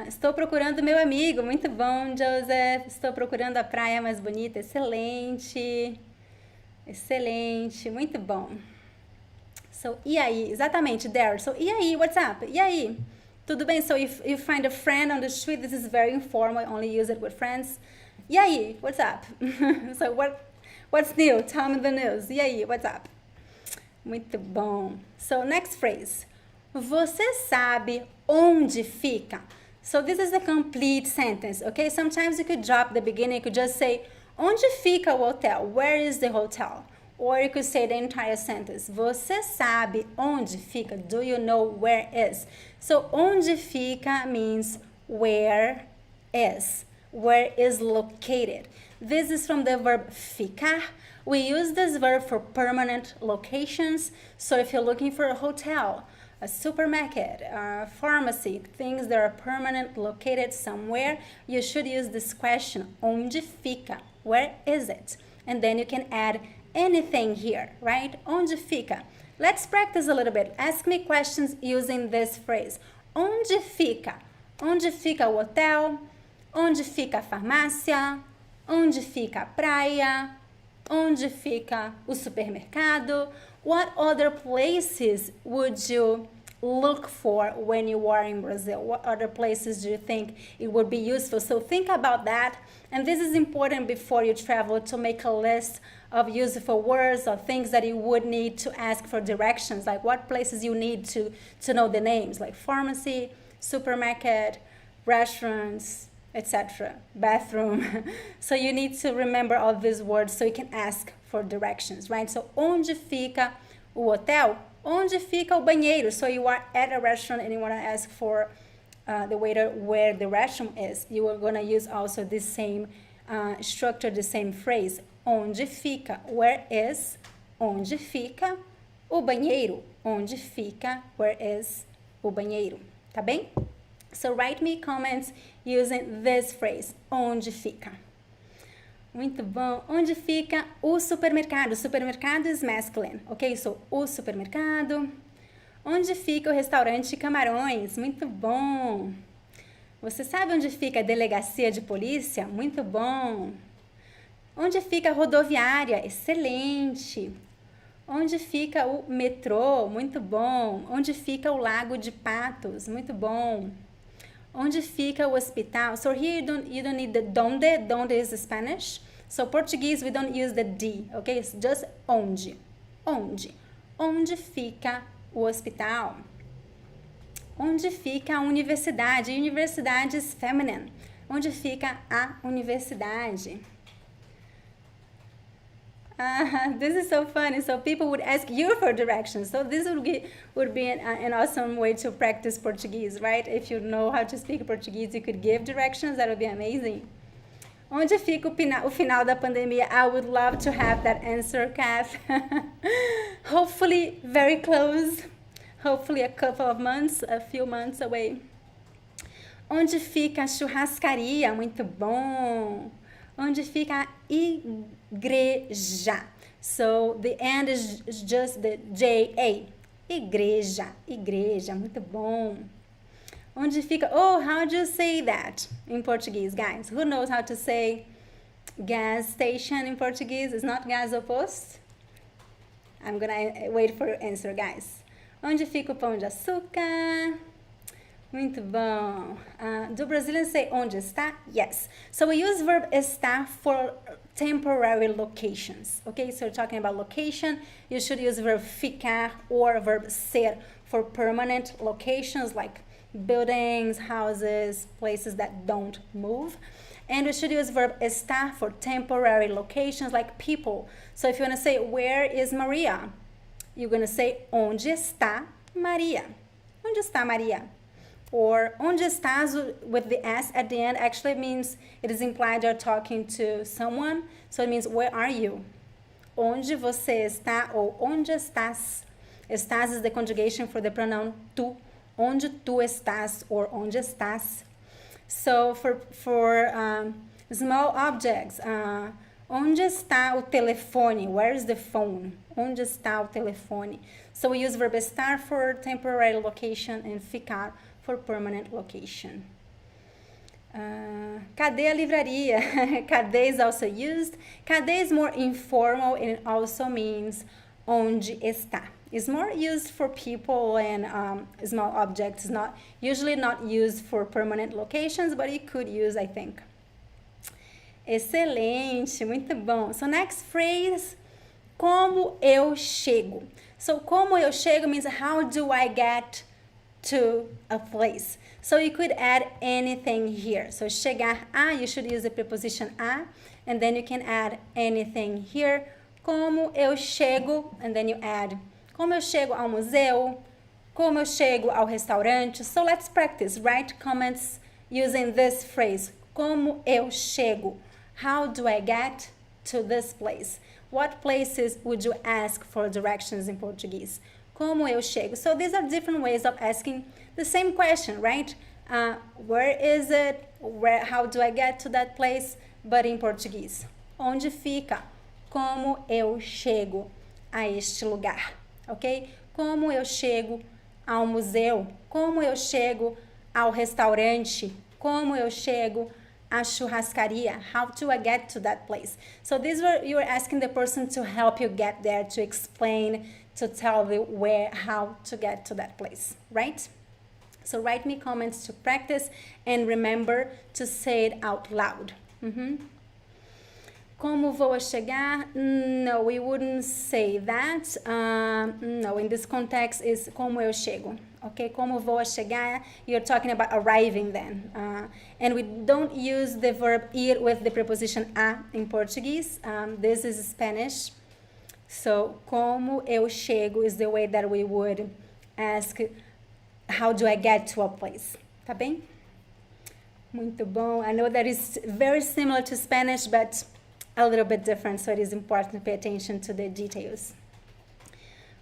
Estou procurando meu amigo. Muito bom, Joseph. Estou procurando a praia mais bonita. Excelente. Excelente. Muito bom. So, e aí? Exatamente, there. So, e aí? What's up? E aí? Tudo bem? So, if you find a friend on the street, this is very informal. I only use it with friends. E aí? What's up? So, what's new? Tell me the news. E aí? What's up? Muito bom. So, next phrase. Você sabe onde fica? So, this is a complete sentence, okay? Sometimes you could drop the beginning. You could just say, onde fica o hotel? Where is the hotel? Or you could say the entire sentence. Você sabe onde fica? Do you know where is? So, onde fica means where is. Where is located. This is from the verb ficar. We use this verb for permanent locations. So, if you're looking for a hotel, a supermarket, a pharmacy, things that are permanent, located somewhere, you should use this question, onde fica? Where is it? And then you can add anything here, right? Onde fica? Let's practice a little bit. Ask me questions using this phrase. Onde fica? Onde fica o hotel? Onde fica a farmácia? Onde fica a praia? Onde fica o supermercado? What other places would you look for when you are in Brazil? What other places do you think it would be useful? So think about that. And this is important before you travel, to make a list of useful words or things that you would need to ask for directions, like what places you need to know the names, like pharmacy, supermarket, restaurants, etc., bathroom. So you need to remember all these words so you can ask for directions, right? So, onde fica o hotel? Onde fica o banheiro? So you are at a restaurant and you want to ask for the waiter where the restroom is. You are going to use also the same structure, the same phrase. Onde fica? Where is? Onde fica o banheiro? Onde fica? Where is o banheiro? Tá bem? So write me comments using this phrase. Onde fica? Muito bom. Onde fica o supermercado? Supermercado is masculine, ok? So, o supermercado. Onde fica o restaurante Camarões? Muito bom. Você sabe onde fica a delegacia de polícia? Muito bom. Onde fica a rodoviária? Excelente. Onde fica o metrô? Muito bom. Onde fica o Lago de Patos? Muito bom. Onde fica o hospital? So here you don't need the donde. Donde is Spanish. So Portuguese we don't use the D, okay? It's just onde. Onde. Onde fica o hospital? Onde fica a universidade? Universidade is feminine. Onde fica a universidade? This is so funny. So people would ask you for directions. So this would be an awesome way to practice Portuguese, right? If you know how to speak Portuguese, you could give directions. That would be amazing. Onde fica o final da pandemia? I would love to have that answer, Kath. Hopefully very close. Hopefully a couple of months, a few months away. Onde fica a churrascaria? Muito bom. Onde fica a igreja? So the end is just the J-A. Igreja, igreja, muito bom. Onde fica, how do you say that in Portuguese, guys? Who knows how to say gas station in Portuguese? It's not gasoposto. I'm gonna wait for your answer, guys. Onde fica o pão de açúcar? Muito bom. Do Brazilians say onde está? Yes. So we use verb estar for temporary locations. Okay, so you're talking about location. You should use verb ficar or verb ser for permanent locations like buildings, houses, places that don't move. And we should use verb estar for temporary locations like people. So if you want to say, where is Maria? You're going to say, onde está Maria? Onde está Maria? Or onde estás with the S at the end actually means, it is implied you're talking to someone. So it means, where are you? Onde você está or onde estás? Estás is the conjugation for the pronoun tu. Onde tu estás or onde estás? So for small objects, onde está o telefone? Where is the phone? Onde está o telefone? So we use verb estar for temporary location and ficar for permanent location. Cadê a livraria? Cadê is also used. Cadê is more informal and it also means onde está. It's more used for people and small objects. Usually not used for permanent locations, but you could use, I think. Excelente, muito bom. So next phrase, como eu chego. So como eu chego means how do I get to a place. So you could add anything here. So chegar a, you should use the preposition a, and then you can add anything here. Como eu chego, and then you add como eu chego ao museu, como eu chego ao restaurante. So let's practice. Write comments using this phrase. Como eu chego. How do I get to this place? What places would you ask for directions in Portuguese? Como eu chego? So these are different ways of asking the same question, right? Where is it? How do I get to that place? But in português. Onde fica? Como eu chego a este lugar, ok? Como eu chego ao museu? Como eu chego ao restaurante? Como eu chego à churrascaria? How do I get to that place? So you are asking the person to help you get there, to explain, to tell you how to get to that place, right? So write me comments to practice and remember to say it out loud. Como vou chegar? No, we wouldn't say that. No, in this context is como eu chego. Okay, como vou chegar? You're talking about arriving then. And we don't use the verb ir with the preposition a in Portuguese. This is Spanish. So, como eu chego is the way that we would ask, how do I get to a place? Tá bem? Muito bom. I know that is very similar to Spanish, but a little bit different, so it is important to pay attention to the details.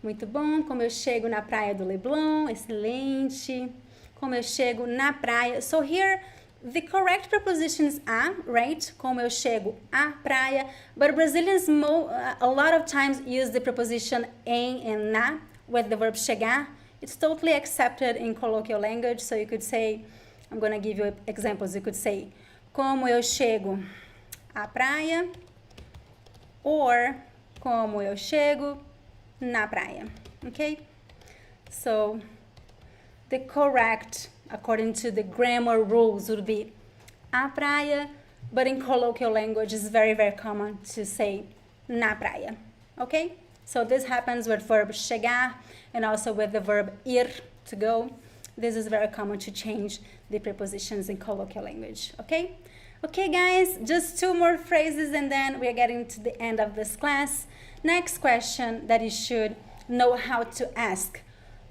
Muito bom. Como eu chego na praia do Leblon? Excelente. Como eu chego na praia? So here, the correct preposition is a, right? Como eu chego à praia. But Brazilians a lot of times use the preposition em and na with the verb chegar. It's totally accepted in colloquial language, so you could say, I'm going to give you examples. You could say, como eu chego à praia, or como eu chego na praia, okay? So, the correct, according to the grammar rules, would be a praia, but in colloquial language, it's very, very common to say na praia, okay? So this happens with verb chegar and also with the verb ir, to go. This is very common to change the prepositions in colloquial language, okay? Okay, guys, just 2 more phrases and then we are getting to the end of this class. Next question that you should know how to ask.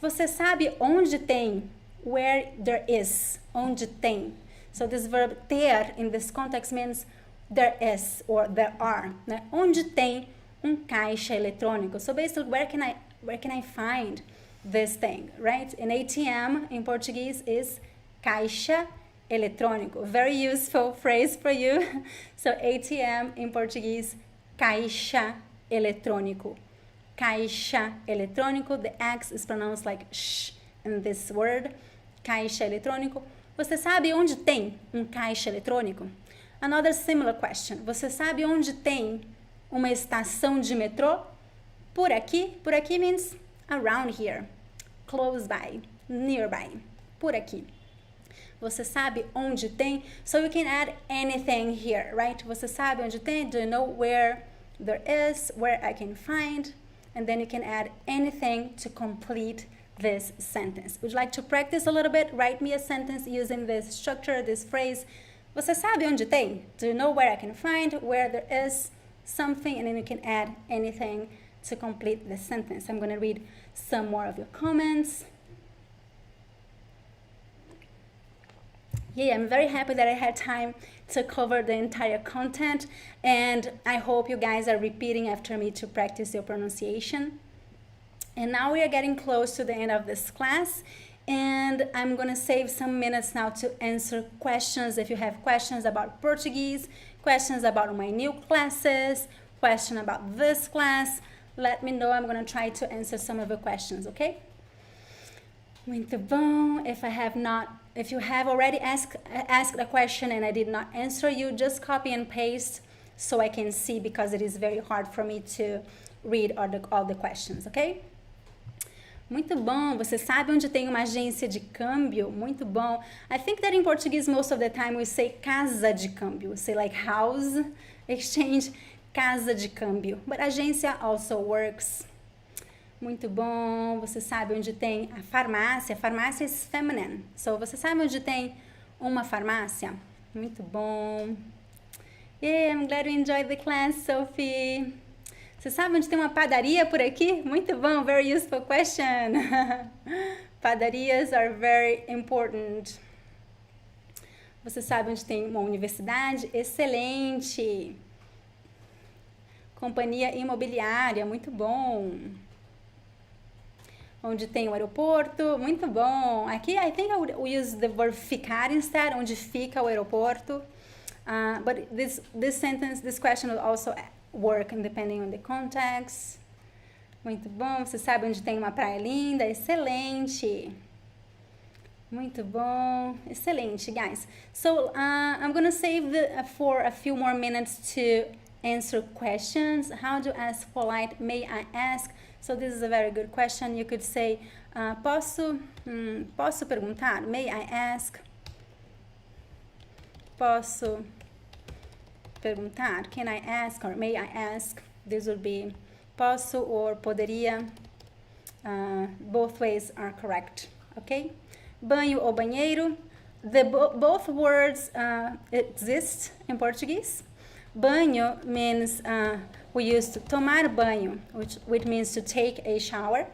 Você sabe onde tem? Where there is. Onde tem. So this verb ter in this context means there is or there are. Né? Onde tem caixa eletrônico? So basically, where can I find this thing, right? An ATM in Portuguese is caixa eletrônico. Very useful phrase for you. So ATM in Portuguese, caixa eletrônico. Caixa eletrônico. The X is pronounced like sh in this word. Caixa eletrônico. Você sabe onde tem caixa eletrônico? Another similar question. Você sabe onde tem uma estação de metrô? Por aqui. Por aqui means around here. Close by. Nearby. Por aqui. Você sabe onde tem? So you can add anything here, right? Você sabe onde tem? Do you know where there is? Where I can find? And then you can add anything to complete this sentence. Would you like to practice a little bit? Write me a sentence using this structure, this phrase. Você sabe onde tem? Do you know where I can find? Where there is something? And then you can add anything to complete the sentence. I'm going to read some more of your comments. Yeah, I'm very happy that I had time to cover the entire content, and I hope you guys are repeating after me to practice your pronunciation. And now we are getting close to the end of this class, and I'm going to save some minutes now to answer questions. If you have questions about Portuguese, questions about my new classes, question about this class, let me know. I'm going to try to answer some of the questions, okay? Muito bom. If you have already asked a question and I did not answer you, just copy and paste so I can see, because it is very hard for me to read all the questions, okay? Muito bom. Você sabe onde tem uma agência de câmbio? Muito bom. I think that in Portuguese most of the time we say casa de câmbio. We say like house exchange, casa de câmbio. But agência also works. Muito bom. Você sabe onde tem a farmácia? Farmácia is feminine. So, você sabe onde tem uma farmácia? Muito bom. Yeah, I'm glad you enjoyed the class, Sophie. Você sabe onde tem uma padaria por aqui? Muito bom. Very useful question. Padarias are very important. Você sabe onde tem uma universidade? Excelente. Companhia imobiliária. Muito bom. onde tem o aeroporto. Muito bom. Aqui, I think I would use the verb ficar instead, onde fica o aeroporto. But this sentence, this question will also work depending on the context. Muito bom. Você sabe onde tem uma praia linda? Excelente. Muito bom. Excelente, guys. So, I'm going to save for a few more minutes to answer questions. How to ask polite? May I ask? So this is a very good question. You could say, posso perguntar? May I ask? Posso perguntar? Can I ask? Or may I ask? This would be posso or poderia. Both ways are correct. Okay? Banho ou banheiro. Both words exist in Portuguese. Banho means we use to tomar banho, which means to take a shower.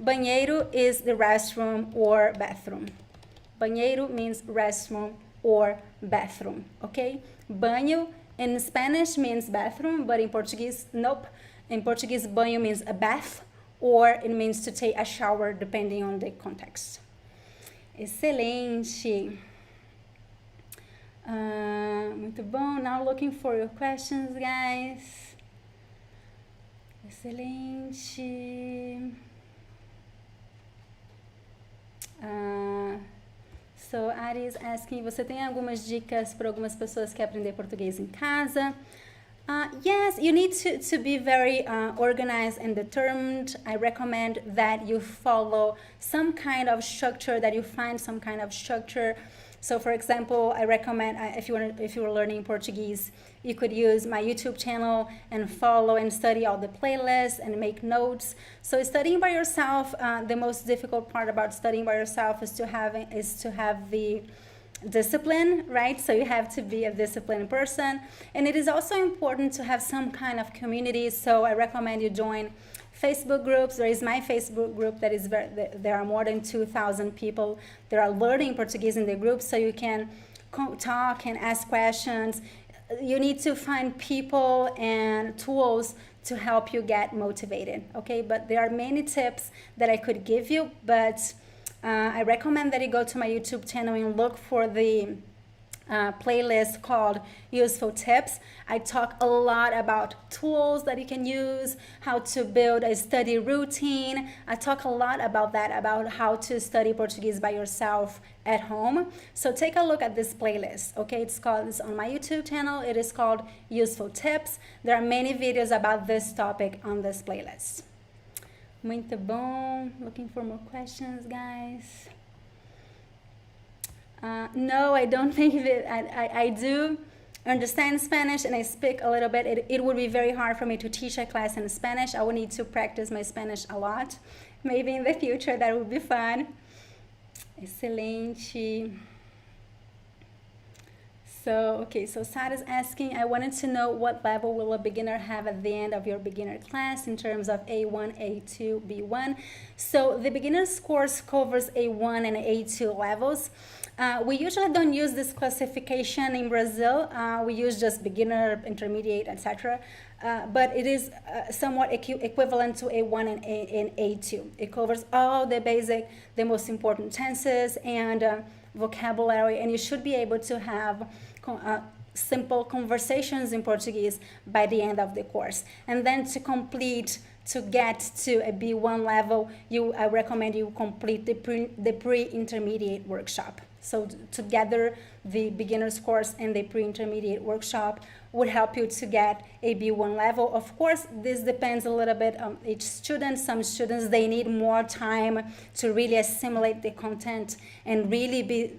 Banheiro is the restroom or bathroom. Banheiro means restroom or bathroom, okay? Banho in Spanish means bathroom, but in Portuguese, nope. In Portuguese, banho means a bath, or it means to take a shower, depending on the context. Excelente. Muito bom. Now looking for your questions, guys. Excelente. So Ari is asking, você tem algumas dicas para algumas pessoas que querem aprender português em casa? Yes, you need to be very organized and determined. I recommend that you follow some kind of structure, that you find some kind of structure. So, for example, I recommend if you were learning Portuguese, you could use my YouTube channel and follow and study all the playlists and make notes. So, studying by yourself, the most difficult part about studying by yourself is to have the discipline, right? So you have to be a disciplined person, and it is also important to have some kind of community. So I recommend you join Facebook groups. There is my Facebook group that is there are more than 2,000 people that are learning Portuguese in the group, so you can talk and ask questions. You need to find people and tools to help you get motivated, okay? But there are many tips that I could give you, but I recommend that you go to my YouTube channel and look for the playlist called Useful Tips. I talk a lot about tools that you can use, how to build a study routine. I talk a lot about that, about how to study Portuguese by yourself at home. So take a look at this playlist, okay? It's on my YouTube channel. It is called Useful Tips. There are many videos about this topic on this playlist. Muito bom. Looking for more questions, guys. No, I don't think that I do understand Spanish and I speak a little bit. It would be very hard for me to teach a class in Spanish. I would need to practice my Spanish a lot. Maybe in the future that would be fun. Excelente. So Sarah's asking, I wanted to know what level will a beginner have at the end of your beginner class in terms of A1, A2, B1. So the beginner's course covers A1 and A2 levels. We usually don't use this classification in Brazil. We use just beginner, intermediate, etc. But it is somewhat equivalent to A1 and A2. It covers all the basic, the most important tenses and vocabulary, and you should be able to have simple conversations in Portuguese by the end of the course. And then to get to a B1 level, I recommend you complete the pre-intermediate workshop. So together, the beginner's course and the pre-intermediate workshop would help you to get a B1 level. Of course, this depends a little bit on each student. Some students, they need more time to really assimilate the content and really be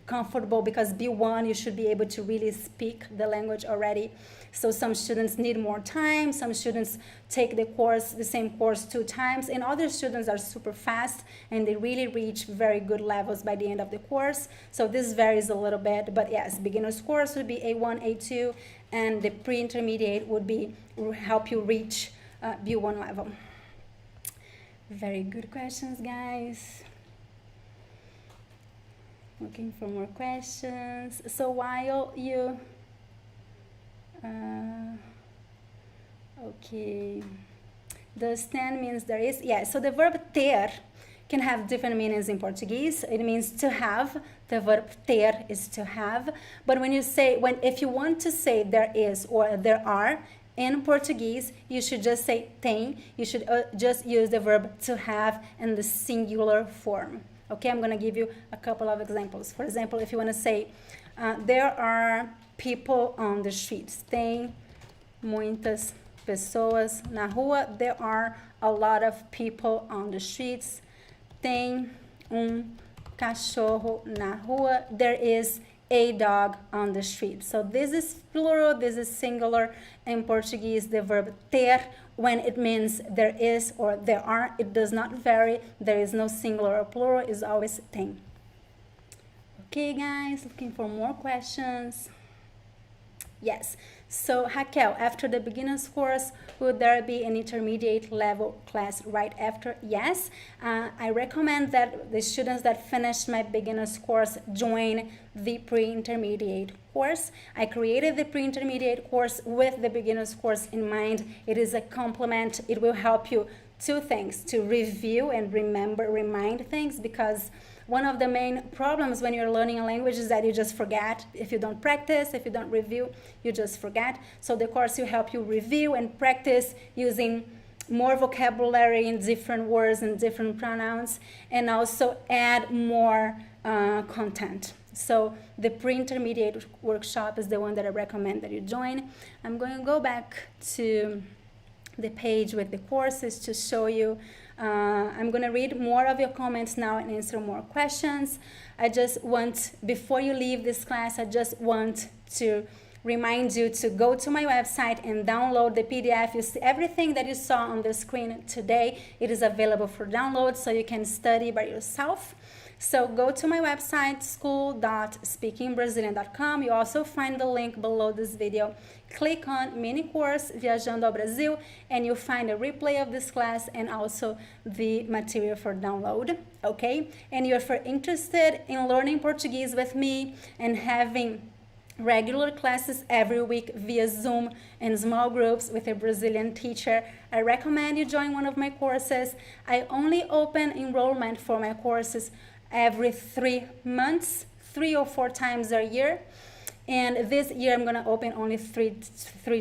comfortable, because B1, you should be able to really speak the language already. So some students need more time. Some students take the same course 2 times, and other students are super fast and they really reach very good levels by the end of the course. So this varies a little bit, but yes, beginner's course would be A1, A2, and the pre-intermediate would help you reach B1 level. Very good questions, guys. Looking for more questions. So while you okay, Does ten means there is? Yeah, so the verb ter can have different meanings in Portuguese. It means to have. The verb ter is to have. But when you say, if you want to say there is or there are, in Portuguese, you should just say tem. You should just use the verb to have in the singular form. Okay, I'm going to give you a couple of examples. For example, if you want to say, there are people on the streets. Tem muitas pessoas na rua. There are a lot of people on the streets. Tem cachorro na rua. There is a dog on the street. So this is plural, this is singular. In Portuguese, the verb ter, when it means there is or there are, it does not vary. There is no singular or plural, it's always tem. Okay, guys, looking for more questions. Yes. So Raquel, after the beginner's course, would there be an intermediate level class right after? Yes. I recommend that the students that finished my beginner's course join the pre-intermediate course. I created the pre-intermediate course with the beginner's course in mind. It is a complement. It will help you two things: to review and remind things, because one of the main problems when you're learning a language is that you just forget. If you don't practice, if you don't review, you just forget. So the course will help you review and practice using more vocabulary in different words and different pronouns, and also add more content. So the pre-intermediate workshop is the one that I recommend that you join. I'm going to go back to the page with the courses to show you. I'm going to read more of your comments now and answer more questions. I just want, before you leave this class, I just want to remind you to go to my website and download the PDF. You see everything that you saw on the screen today. It is available for download so you can study by yourself. So go to my website, school.speakingbrazilian.com. You also find the link below this video. Click on Mini-Course Viajando ao Brasil, and you'll find a replay of this class and also the material for download, okay? And if you're interested in learning Portuguese with me and having regular classes every week via Zoom in small groups with a Brazilian teacher, I recommend you join one of my courses. I only open enrollment for my courses every 3 months, 3 or 4 times a year. And this year I'm going to open only three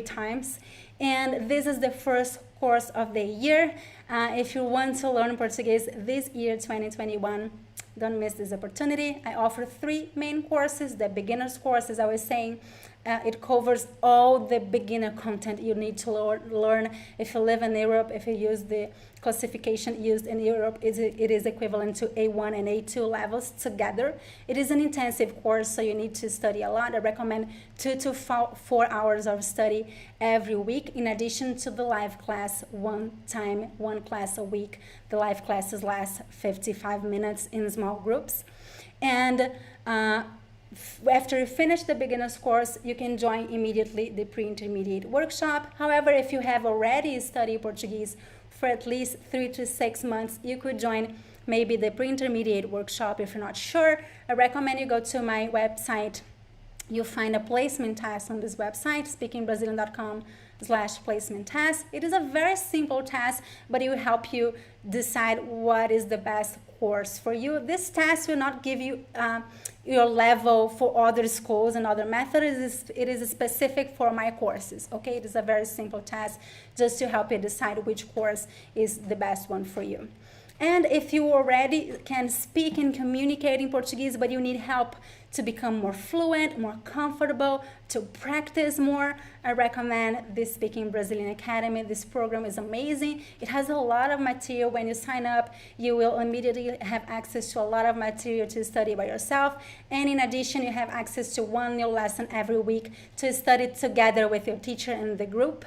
times. And this is the first course of the year. If you want to learn Portuguese this year, 2021, don't miss this opportunity. I offer 3 main courses. The beginner's course, as I was saying, it covers all the beginner content you need to learn. If you live in Europe, if you use the classification used in Europe, it is equivalent to A1 and A2 levels together. It is an intensive course, so you need to study a lot. I recommend 2 to 4 hours of study every week, in addition to the live class, one class a week. The live classes last 55 minutes in small groups. And after you finish the beginner's course, you can join immediately the pre-intermediate workshop. However, if you have already studied Portuguese for at least 3 to 6 months, you could join maybe the pre-intermediate workshop. If you're not sure, I recommend you go to my website. You'll find a placement test on this website, speakingbrazilian.com/placement test. It is a very simple test, but it will help you decide what is the best course for you. This test will not give you your level for other schools and other methods. It is specific for my courses, okay? It is a very simple test just to help you decide which course is the best one for you. And if you already can speak and communicate in Portuguese, but you need help to become more fluent, more comfortable, to practice more, I recommend the Speaking Brazilian Academy. This program is amazing. It has a lot of material. When you sign up, you will immediately have access to a lot of material to study by yourself. And in addition, you have access to 1 new lesson every week to study together with your teacher in the group.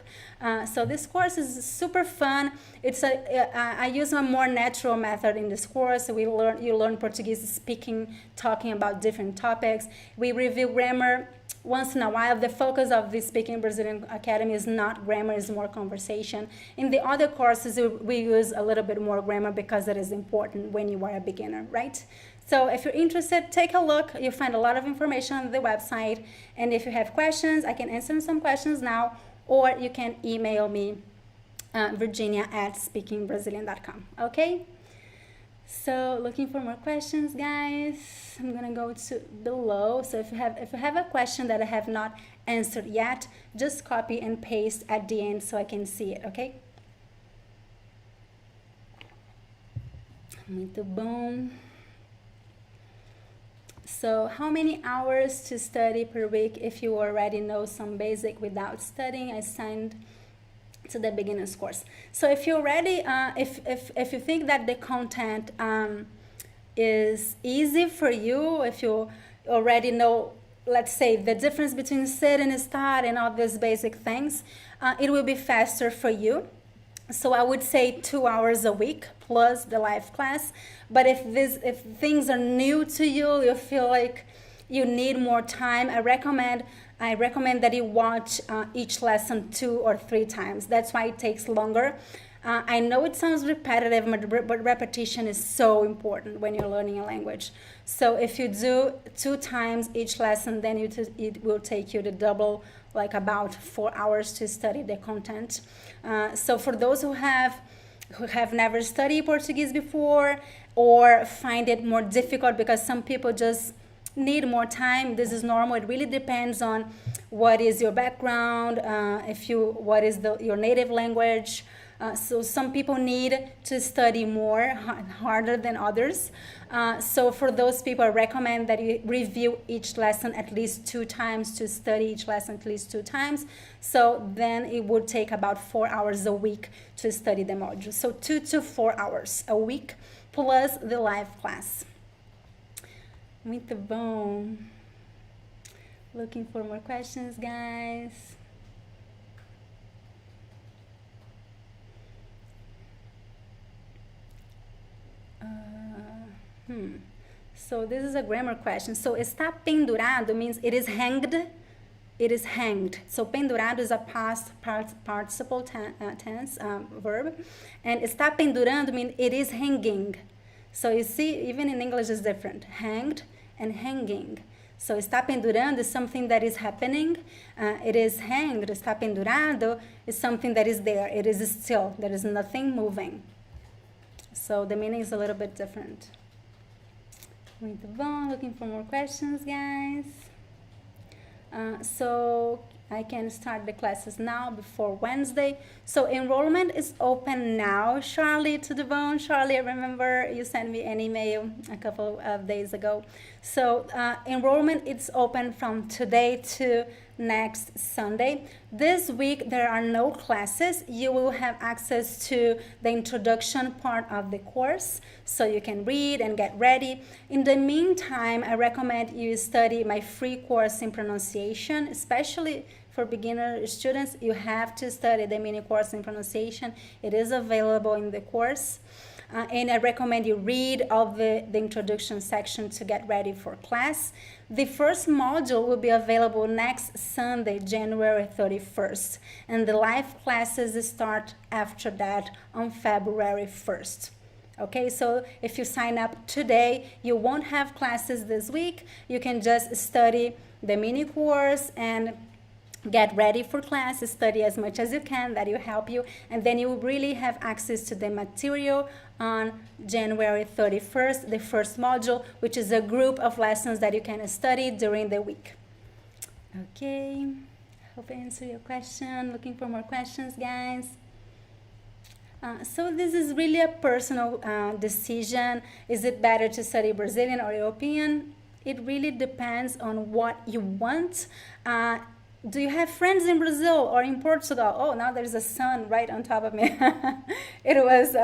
So this course is super fun. I use a more natural method in this course. You learn Portuguese speaking, talking about different topics. We review grammar once in a while. The focus of the Speaking Brazilian Academy is not grammar, it's more conversation. In the other courses, we use a little bit more grammar because it is important when you are a beginner, right? So if you're interested, take a look. You'll find a lot of information on the website. And if you have questions, I can answer some questions now, or you can email me Virginia@speakingbrazilian.com. Okay? So looking for more questions, guys. I'm gonna go to below. So if you have a question that I have not answered yet, just copy and paste at the end so I can see it, okay? Muito bom. So how many hours to study per week if you already know some basic without studying? I signed to the beginners course. So if you already, if you think that the content is easy for you, if you already know, let's say, the difference between sit and start and all these basic things, it will be faster for you. So I would say 2 hours a week plus the live class. But if things are new to you, you feel like you need more time, I recommend that you watch each lesson 2 or 3 times. That's why it takes longer. I know it sounds repetitive, but repetition is so important when you're learning a language. So if you do 2 times each lesson, then it will take you the double, like about 4 hours to study the content. So for those who have never studied Portuguese before or find it more difficult because some people just need more time, this is normal. It really depends on what is your background, what is your native language. So some people need to study more, harder than others. So for those people, I recommend that you review each lesson at least 2 times, to study each lesson at least 2 times. So then it would take about 4 hours a week to study the module. So 2 to 4 hours a week plus the live class. Muito bom. Looking for more questions, guys. So this is a grammar question. So está pendurado means it is hanged. It is hanged. So pendurado is a past participle tense verb, and está pendurando means it is hanging. So you see, even in English is different. Hanged and hanging. So está pendurando is something that is happening. It is hanged. Está pendurado is something that is there. It is still. There is nothing moving. So the meaning is a little bit different. Muito bom. Looking for more questions, guys. So I can start the classes now before Wednesday. So enrollment is open now. Charlie, to the bone. Charlie, I remember you sent me an email a couple of days ago. So enrollment is open from today to next Sunday. This week there are no classes. You will have access to the introduction part of the course, so you can read and get ready. In the meantime, I recommend you study my free course in pronunciation, especially for beginner students. You have to study the mini course in pronunciation. It is available in the course. And I recommend you read all the introduction section to get ready for class. The first module will be available next Sunday, January 31st. And the live classes start after that on February 1st. Okay, so if you sign up today, you won't have classes this week. You can just study the mini course and get ready for class, study as much as you can, that will help you, and then you will really have access to the material on January 31st, the first module, which is a group of lessons that you can study during the week. Okay, hope I answered your question. Looking for more questions, guys. So this is really a personal decision. Is it better to study Brazilian or European? It really depends on what you want. Do you have friends in Brazil or in Portugal? Oh, now there's a sun right on top of me. It was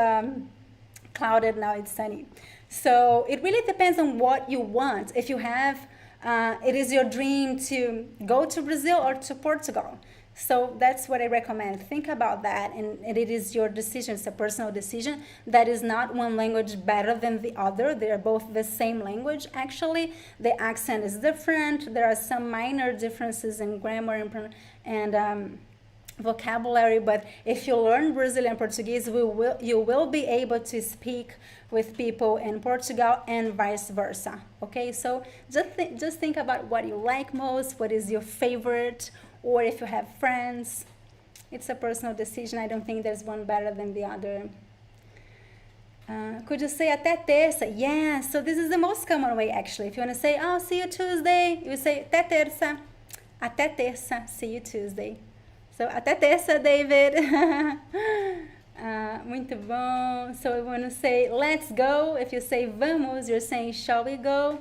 clouded, now it's sunny. So it really depends on what you want. If you have, it is your dream to go to Brazil or to Portugal. So that's what I recommend. Think about that, and it is your decision. It's a personal decision. That is not one language better than the other. They are both the same language, actually. The accent is different. There are some minor differences in grammar and vocabulary, but if you learn Brazilian Portuguese, you will be able to speak with people in Portugal and vice versa. Okay, so just think about what you like most, what is your favorite, or if you have friends, It's a personal decision. I don't think there's one better than the other. Could you say até terça? Yeah, so this is the most common way actually. If you want to say, oh, see you Tuesday, you say até terça. Até terça, see you Tuesday. So, até terça, David. Muito bom. So, we want to say let's go. If you say vamos, you're saying shall we go?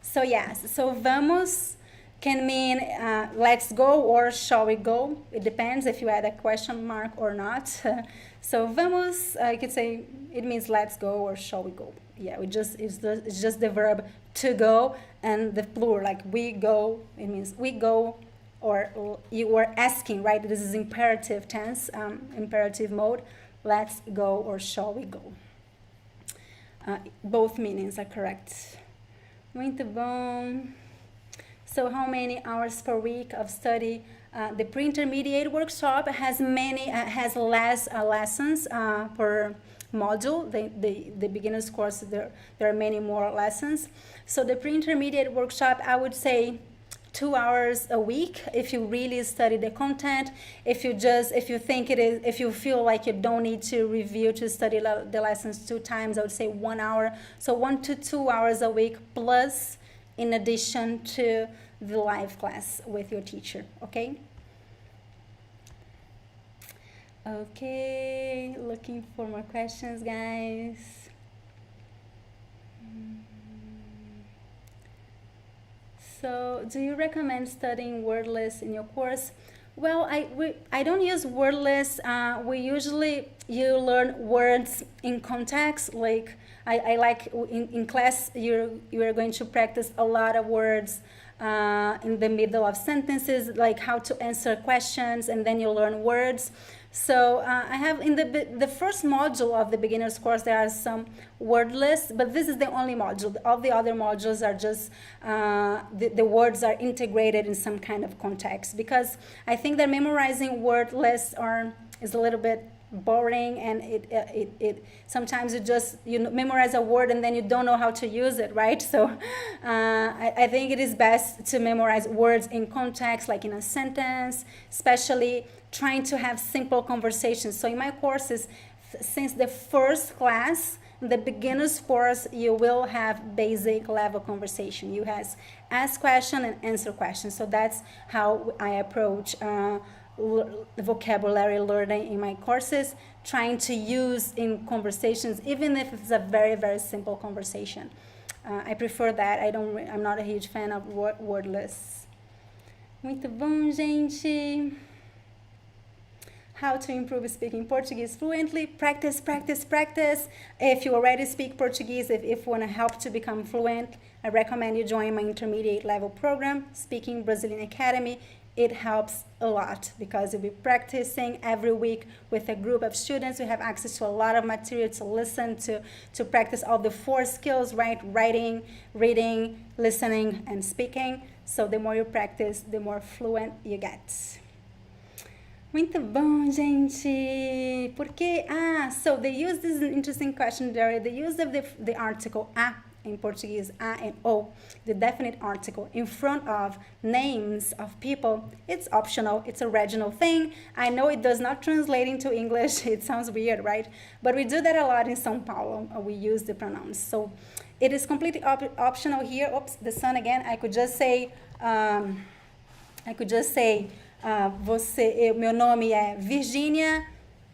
So, yes. So, vamos can mean let's go or shall we go. It depends if you add a question mark or not. So, vamos, you could say it means let's go or shall we go. Yeah, it's just the verb to go and the plural, like we go, it means we go, or you were asking, right? This is imperative tense, imperative mode. Let's go or shall we go. Both meanings are correct. Muito bom. So how many hours per week of study? The pre-intermediate workshop has less lessons per module. The beginner's course, there are many more lessons. So the pre-intermediate workshop, I would say 2 hours a week if you really study the content. If you feel like you don't need to review to study the lessons 2 times, I would say 1 hour. So 1 to 2 hours a week plus in addition to the live class with your teacher, okay? Okay, looking for more questions, guys. So, do you recommend studying word lists in your course? Well, I don't use word lists. You learn words in context. Like I like in class, you are going to practice a lot of words in the middle of sentences, like how to answer questions, and then you learn words. So I have in the first module of the beginner's course, there are some word lists, but this is the only module. All the other modules are just, the words are integrated in some kind of context, because I think that memorizing word lists is a little bit boring, and it sometimes you memorize a word and then you don't know how to use it, right? So I think it is best to memorize words in context, like in a sentence, especially trying to have simple conversations. So in my courses, since the first class, the beginner's course, you will have basic level conversation. You ask question and answer questions. So that's how I approach vocabulary learning in my courses, trying to use in conversations, even if it's a very, very simple conversation. I prefer that. I'm not a huge fan of word lists. Muito bom, gente. How to improve speaking Portuguese fluently? Practice, practice, practice. If you already speak Portuguese, if you want to help to become fluent, I recommend you join my intermediate level program, Speaking Brazilian Academy. It helps a lot because you'll be practicing every week with a group of students. We have access to a lot of material to listen to practice all the 4 skills, right? Writing, reading, listening, and speaking. So the more you practice, the more fluent you get. Muito bom, gente. So they use this interesting question there. The use of the article a in Portuguese, a and o, the definite article in front of names of people, it's optional. It's a regional thing. I know it does not translate into English. It sounds weird, right? But we do that a lot in São Paulo. We use the pronouns. So it is completely optional here. Oops, the sun again. I could just say, meu nome é Virgínia,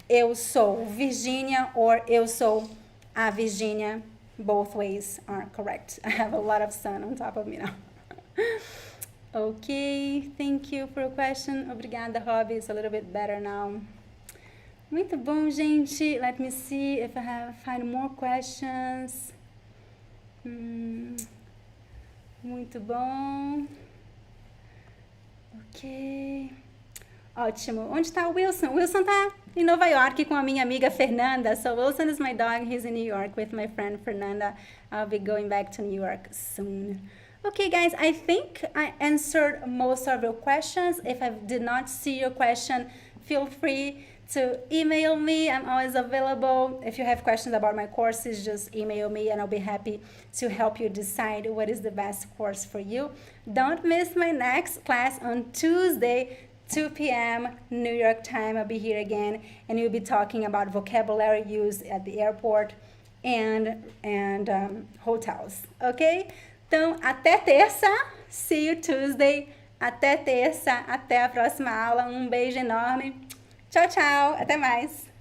eu sou Virgínia, or eu sou a Virgínia. Both ways are correct. I have a lot of sun on top of me now. Okay, thank you for your question. Obrigada, Robbie. It's a little bit better now. Muito bom, gente. Let me see if I find more questions. Muito bom. Ok. Ótimo. Onde está o Wilson? O Wilson está em Nova York com a minha amiga Fernanda. So Wilson is my dog. He's in New York with my friend Fernanda. I'll be going back to New York soon. Okay, guys, I think I answered most of your questions. If I did not see your question, feel free to email me. I'm always available. If you have questions about my courses, just email me and I'll be happy to help you decide what is the best course for you. Don't miss my next class on Tuesday, 2 p.m. New York time, I'll be here again, and we'll be talking about vocabulary used at the airport and hotels, ok? Então, até terça. See you Tuesday. Até terça. Até a próxima aula. Um beijo enorme. Tchau, tchau. Até mais.